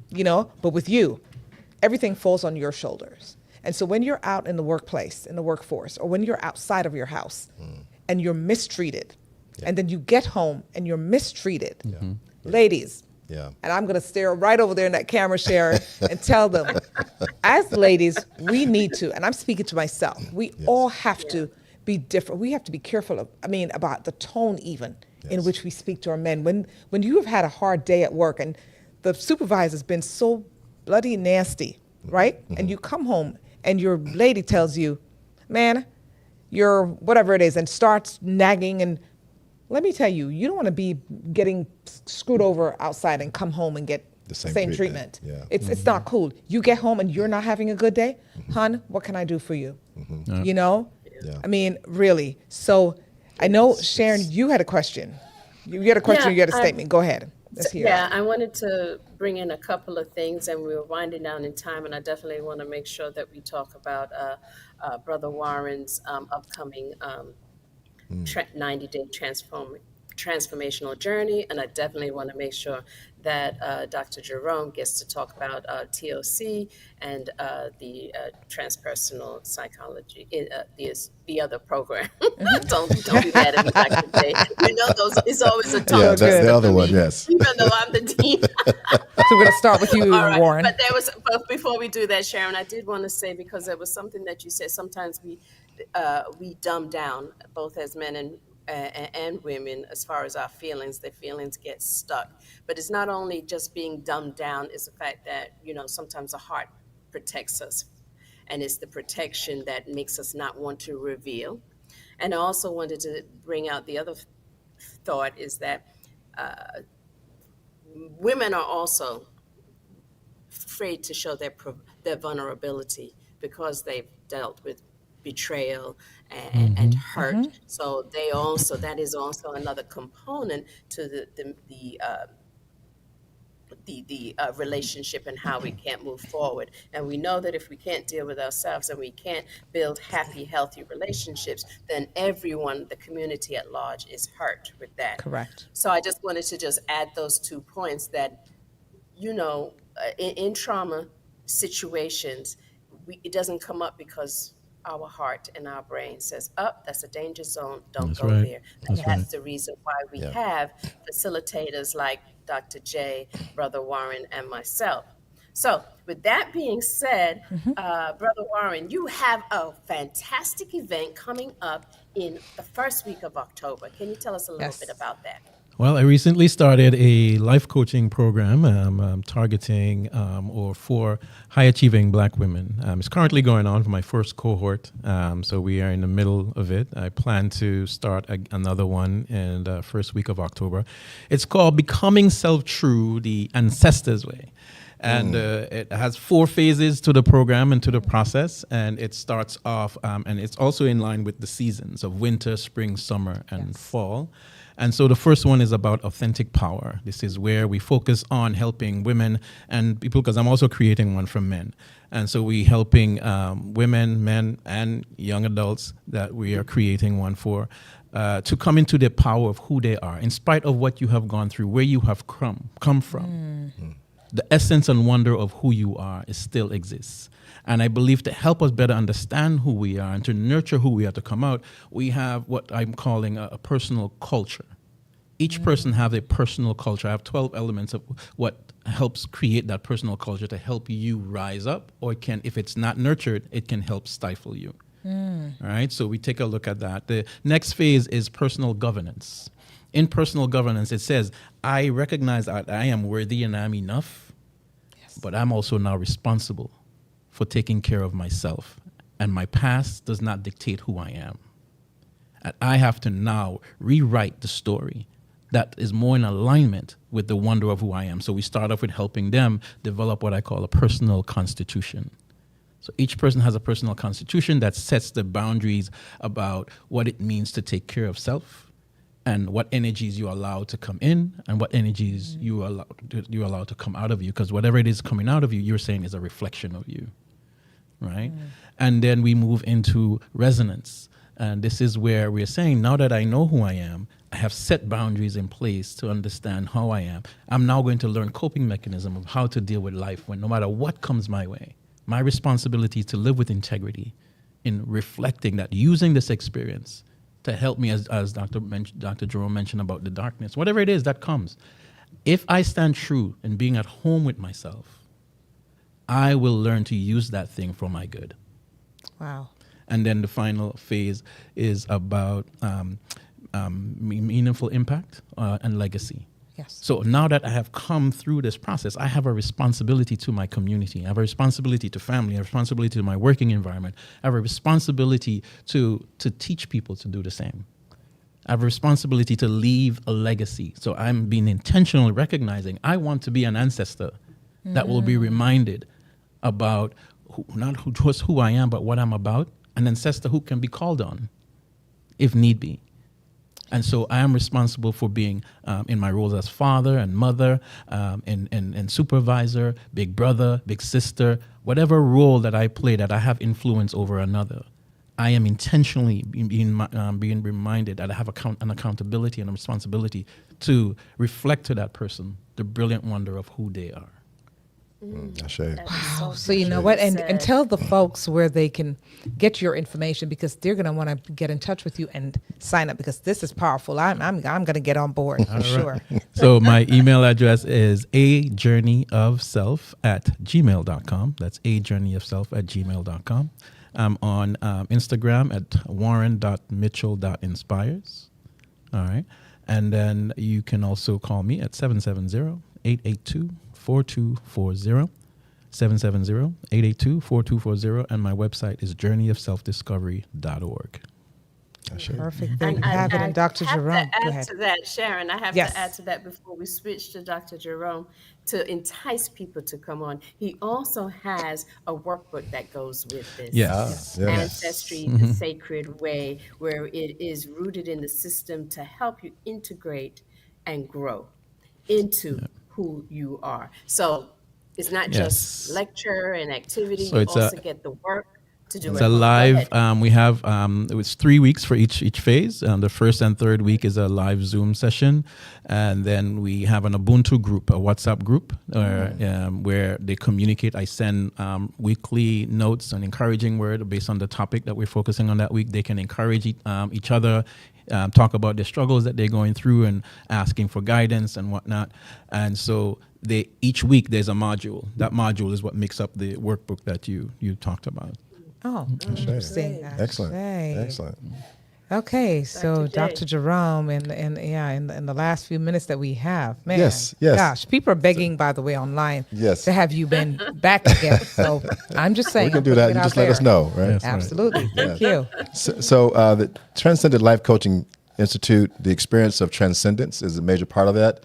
you know, but with you, everything falls on your shoulders. And so when you're out in the workplace, in the workforce, or when you're outside of your house and you're mistreated, and then you get home and you're mistreated, ladies, and I'm going to stare right over there in that camera share and tell them, as ladies, we need to, and I'm speaking to myself, we all have to be different. We have to be careful about the tone even in which we speak to our men. When you have had a hard day at work and the supervisor's been so bloody nasty, right? And you come home and your lady tells you, man, you're whatever it is, and starts nagging. And let me tell you, you don't want to be getting screwed over outside and come home and get the same treatment. It's not cool. You get home and you're not having a good day, hon, what can I do for you? You know? I mean, really. So I know, Sharon, you had a question. You had a question, you had a statement. Go ahead. Let's hear it. I wanted to bring in a couple of things, and we were winding down in time, and I definitely want to make sure that we talk about Brother Warren's upcoming 90-day transformational journey, and I definitely want to make sure that Dr. Jerome gets to talk about TOC and the transpersonal psychology, the other program. Don't do that in Dr. J. You know, it's always a tongue that's twister the other for one, me, yes. even though I'm the dean. So we're going to start with you, All right. Warren. But before we do that, Sharon, I did want to say, because there was something that you said, sometimes we dumb down, both as men and women, as far as our feelings. The feelings get stuck. But it's not only just being dumbed down, it's the fact that, you know, sometimes the heart protects us, and it's the protection that makes us not want to reveal. And I also wanted to bring out the other thought is that women are also afraid to show their vulnerability because they've dealt with betrayal and hurt. So that is also another component to the relationship and how we can't move forward. And we know that if we can't deal with ourselves and we can't build happy, healthy relationships, then everyone, the community at large, is hurt with that. Correct. So I just wanted to just add those 2 points that, you know, in trauma situations, it doesn't come up because our heart and our brain says, that's a danger zone, don't go there. And that's the reason why we have facilitators like Dr. J, Brother Warren, and myself. So with that being said, Brother Warren, you have a fantastic event coming up in the first week of October. Can you tell us a little bit about that? Well, I recently started a life coaching program targeting or for high-achieving Black women. It's currently going on for my first cohort, so we are in the middle of it. I plan to start another one in the first week of October. It's called Becoming Self-True, the Ancestors Way. And it has 4 phases to the program and to the process. And it starts off, and it's also in line with the seasons of winter, spring, summer, and fall. And so the first one is about authentic power. This is where we focus on helping women and people, because I'm also creating one for men. And so we helping women, men, and young adults that we are creating one for to come into the power of who they are, in spite of what you have gone through, where you have come from. The essence and wonder of who you are still exists. And I believe to help us better understand who we are and to nurture who we are to come out, we have what I'm calling a personal culture. Each person have a personal culture. I have 12 elements of what helps create that personal culture to help you rise up, or it can, if it's not nurtured, it can help stifle you. All right, so we take a look at that. The next phase is personal governance. In personal governance, it says, I recognize that I am worthy and I'm enough, but I'm also now responsible for taking care of myself. And my past does not dictate who I am. And I have to now rewrite the story that is more in alignment with the wonder of who I am. So we start off with helping them develop what I call a personal constitution. So each person has a personal constitution that sets the boundaries about what it means to take care of self and what energies you allow to come in and what energies you allow to come out of you. Because whatever it is coming out of you, you're saying is a reflection of you, right? And then we move into resonance. And this is where we're saying, now that I know who I am, I have set boundaries in place to understand how I am. I'm now going to learn coping mechanism of how to deal with life when no matter what comes my way. My responsibility is to live with integrity in reflecting that, using this experience to help me, as Dr. Jerome mentioned about the darkness, whatever it is that comes. If I stand true in being at home with myself, I will learn to use that thing for my good. Wow. And then the final phase is about meaningful impact and legacy. Yes. So now that I have come through this process, I have a responsibility to my community. I have a responsibility to family. I have a responsibility to my working environment. I have a responsibility to teach people to do the same. I have a responsibility to leave a legacy. So I'm being intentional, recognizing I want to be an ancestor that will be reminded about just who I am, but what I'm about, an ancestor who can be called on if need be. And so I am responsible for being in my roles as father and mother and supervisor, big brother, big sister, whatever role that I play that I have influence over another. I am intentionally being reminded that I have an accountability and a responsibility to reflect to that person the brilliant wonder of who they are. Wow. So you know what? And tell the folks where they can get your information, because they're going to want to get in touch with you and sign up, because this is powerful. I'm going to get on board for sure. So my email address is ajourneyofself@gmail.com. That's ajourneyofself@gmail.com. I'm on Instagram at warren.mitchell.inspires. All right. And then you can also call me at 770-882-4240, 770-882-4240, and my website is journeyofselfdiscovery.org. Perfect. There you have it. And Dr. Jerome, go ahead. To that, Sharon, I have Yes. to add to that before we switch to Dr. Jerome, to entice people to come on. He also has a workbook that goes with this. Yes. Ancestry, the sacred way, where it is rooted in the system to help you integrate and grow into who you are. So it's not just lecture and activity. So you it's also get the work to do It's it. a live. We have it was 3 weeks for each phase. The first and third week is a live Zoom session, and then we have an Ubuntu group, a WhatsApp group, where they communicate. I send weekly notes, an encouraging word based on the topic that we're focusing on that week. They can encourage each other. Talk about the struggles that they're going through and asking for guidance and whatnot. And so each week there's a module. That module is what makes up the workbook that you talked about. Oh, interesting. Excellent. Okay, so Dr. Jerome, in the last few minutes that we have, man, Yes. gosh, people are begging, by the way, online, Yes. to have you been back again. So I'm just saying, We can do that. You just let us know, right? Yes. Absolutely, thank you. So the Transcendent Life Coaching Institute, the experience of transcendence is a major part of that.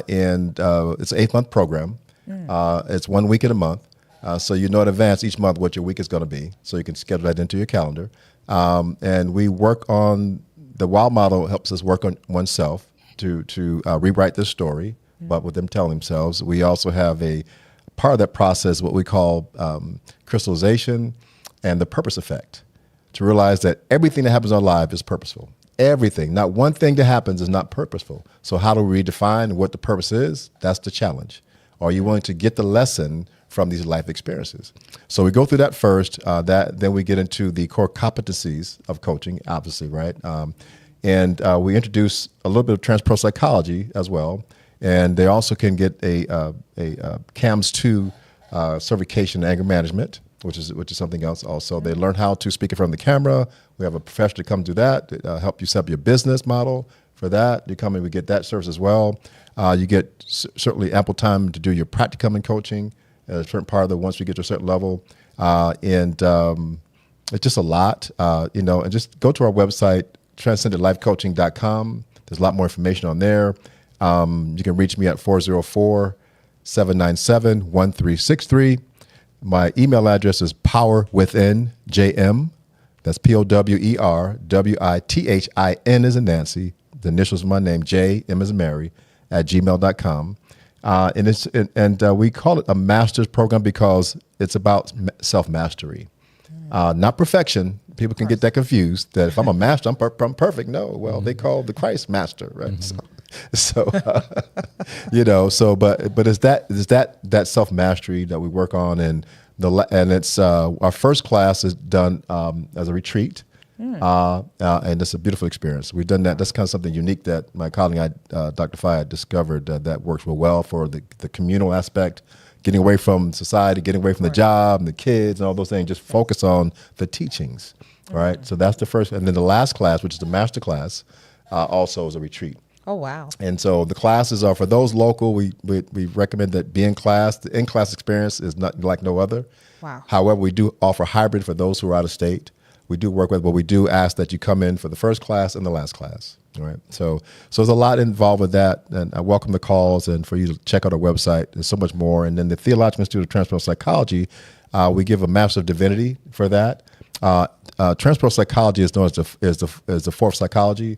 And it's an 8-month program. It's 1 week in a month. So you know in advance each month what your week is going to be. So you can schedule that into your calendar. And we work on, the WOW model helps us work on oneself to rewrite this story, but with them telling themselves. We also have a part of that process, what we call crystallization and the purpose effect, to realize that everything that happens in our life is purposeful. Everything, not one thing that happens is not purposeful. So how do we redefine what the purpose is? That's the challenge. Are you willing to get the lesson from these life experiences? So we go through that first, then we get into the core competencies of coaching, obviously, right? And we introduce a little bit of transpersonal psychology as well. And they also can get a CAMS 2 certification in anger management, which is something else also. They learn how to speak in front of the camera. We have a professional to come do that, help you set up your business model for that. You come in, we get that service as well. You get certainly ample time to do your practicum in coaching at a certain part of the, once we get to a certain level. And it's just a lot, and just go to our website, transcendentlifecoaching.com. There's a lot more information on there. You can reach me at 404-797-1363. My email address is powerwithinjm. That's POWERWITHIN as in Nancy. The initials of my name, J, M as in Mary, at gmail.com. And we call it a master's program because it's about self-mastery, not perfection. People can get that confused, that if I'm a master, I'm perfect. No, well, they call the Christ master, right? But it's that self-mastery that we work on, and it's our first class is done as a retreat, and it's a beautiful experience. We've done that. That's kind of something unique that my colleague, Dr. Fay, discovered that works well for the communal aspect, getting away from society, getting away from the job and the kids and all those things. Just focus on the teachings, right? So that's the first, and then the last class, which is the master class, also is a retreat. Oh, wow. And so the classes are for those local. We recommend that be in class. The in-class experience is not like no other. Wow. However, we do offer hybrid for those who are out of state. We do work with, but we do ask that you come in for the first class and the last class. All right. So there's a lot involved with that, and I welcome the calls and for you to check out our website. There's so much more. And then the Theological Institute of Transpersonal Psychology, we give a Master of Divinity for that. Transpersonal psychology is known as the fourth psychology,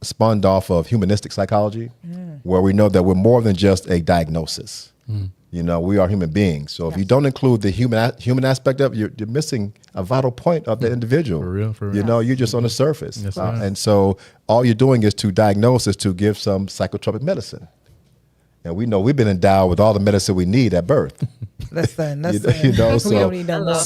spun off of humanistic psychology, where we know that we're more than just a diagnosis. We are human beings. So if you don't include the human aspect of it, you're missing a vital point of the individual. For real. You're just on the surface. Yes, right. And so all you're doing is to diagnose, is to give some psychotropic medicine. And we know we've been endowed with all the medicine we need at birth. Listen. So, we don't need no more.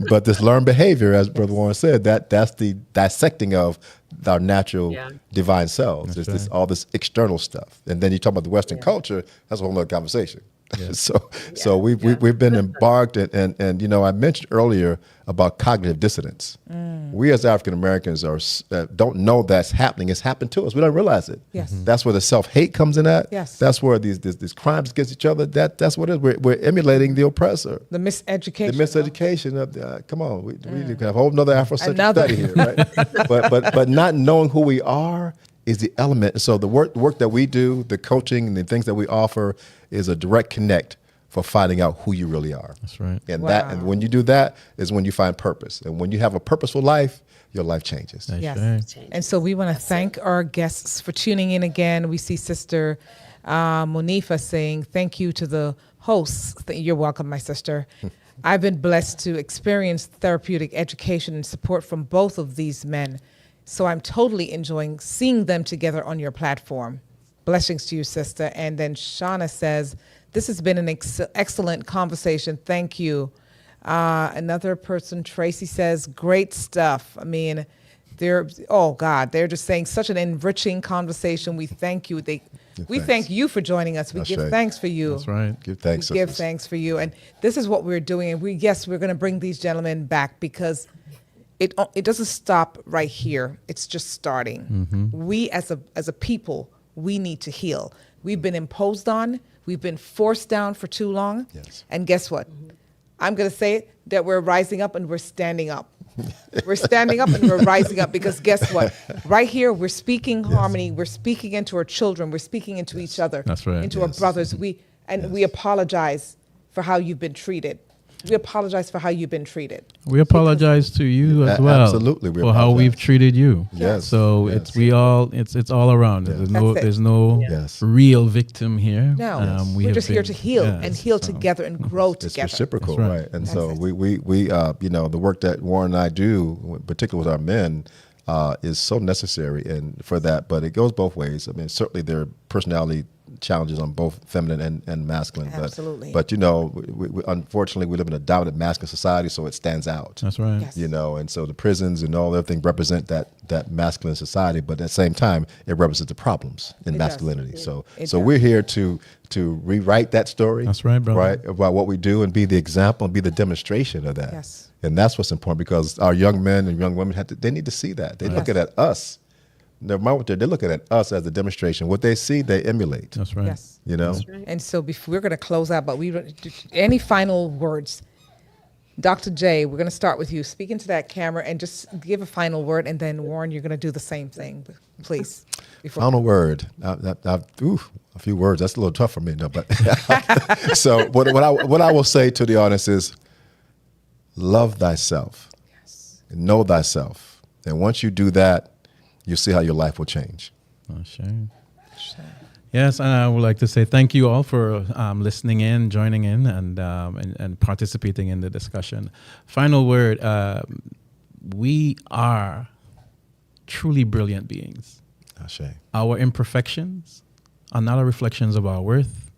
But this learned behavior, as Brother Warren said, that's the dissecting of our natural divine selves. It's right. all this external stuff. And then you talk about the Western culture, that's a whole other conversation. Yeah. So we've been embarked, and I mentioned earlier about cognitive dissonance. We as African Americans don't know that's happening. It's happened to us. We don't realize it. Yes. That's where the self-hate comes in at. Yes. That's where these crimes against each other. That's what it is. We're emulating the oppressor. The miseducation. The miseducation of come on. We have a whole nother Afrocentric study here, right? but not knowing who we are is the element. So the work that we do, the coaching and the things that we offer, is a direct connect for finding out who you really are. That's right. And Wow. and when you do that is when you find purpose. And when you have a purposeful life, your life changes. That's Yes. right. And so we want to thank our guests for tuning in again. We see Sister Monifa saying thank you to the hosts. You're welcome, my sister. I've been blessed to experience therapeutic education and support from both of these men. So I'm totally enjoying seeing them together on your platform. Blessings to you, sister. And then Shauna says, this has been an excellent conversation. Thank you. Another person, Tracy, says, great stuff. I mean, they're just saying such an enriching conversation. We thank you. We thank you for joining us. We give thanks for you. That's right. Give thanks. We give thanks for you. And this is what we're doing. And we're going to bring these gentlemen back because it doesn't stop right here. It's just starting. Mm-hmm. We as a people, we need to heal. We've been imposed on. We've been forced down for too long. Yes. And guess what? I'm going to say it, that we're rising up and we're standing up. We're standing up and we're rising up because guess what? Right here, we're speaking harmony. We're speaking into our children. We're speaking into each other. That's right. Into our brothers. And we apologize for how you've been treated. We apologize for how you've been treated. We apologize to you as well. Absolutely, we for how we've apologize. treated you. Yes. So Yes. it's all around. Yeah. There's no Yes. real victim here. No, We we're have just here been- to heal yes, and heal so- together and grow It's together. reciprocal, That's right. right? And That's so it. we the work that Warren and I do, particularly with our men, is so necessary and for that. But it goes both ways. I mean, certainly there are personality challenges on both feminine and masculine. Absolutely. But we, unfortunately, we live in a dominant masculine society, so it stands out. That's right. Yes. And so the prisons and all everything represent that masculine society, but at the same time, it represents the problems in It does. masculinity. So It so does. we're here to rewrite that story. That's right, brother. Right, about what we do and be the example and be the demonstration of that. Yes. And that's what's important because our young men and young women they need to see that. They look at us. They're looking at us as a demonstration. What they see, they emulate. That's right. Yes. You know? And so we're going to close out, but any final words? Dr. J, we're going to start with you. Speak into that camera and just give a final word, and then Warren, you're going to do the same thing, please. Final word. A few words. That's a little tough for me, no. But so what I will say to the audience is, love thyself, know thyself, and once you do that, you'll see how your life will change. Oh, shame. Yes, and I would like to say thank you all for listening in, joining in, and participating in the discussion. Final word, we are truly brilliant beings. Ashe. Our imperfections are not a reflections of our worth,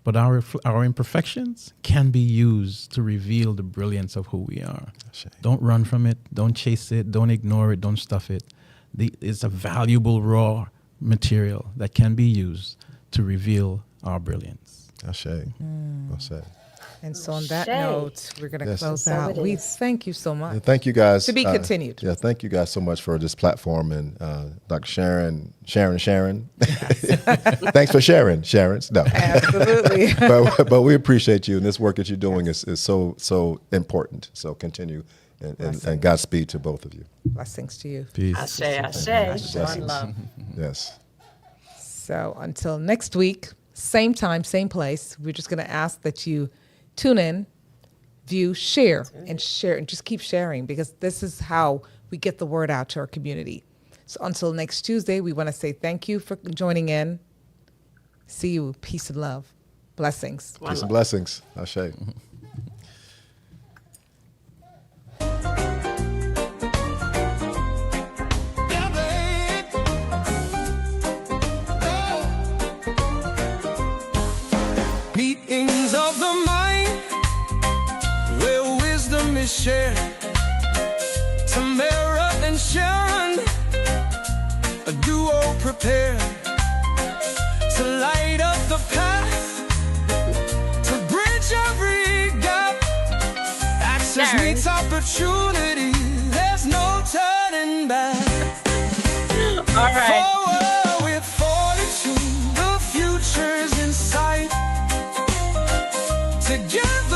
but our imperfections can be used to reveal the brilliance of who we are. Ashe. Don't run from it. Don't chase it. Don't ignore it. Don't stuff it. It's a valuable raw material that can be used to reveal our brilliance. Ashe. Ashe. And so on that Shay. note, we're going to Yes. close So out. it We is. thank you so much. And thank you guys. To be continued. Yeah, thank you guys so much for this platform and Dr. Sharon. Thanks for sharing, Sharon. No, Absolutely. but we appreciate you and this work that you're doing is so important. So continue and Godspeed to both of you. Blessings to you. Peace. Ashe. One love. Yes. So until next week, same time, same place, we're just going to ask that you tune in, view, share, and just keep sharing because this is how we get the word out to our community. So until next Tuesday, we want to say thank you for joining in. See you. Peace and love. Blessings. One Peace love. and blessings. Ashe. Meetings of the mind where wisdom is shared. Tamara and Sharon, a duo prepared to light up the path, to bridge every gap. Access Sharon. meets opportunity, there's no turning back. All right. Forward with fortitude, the future's in sight. Together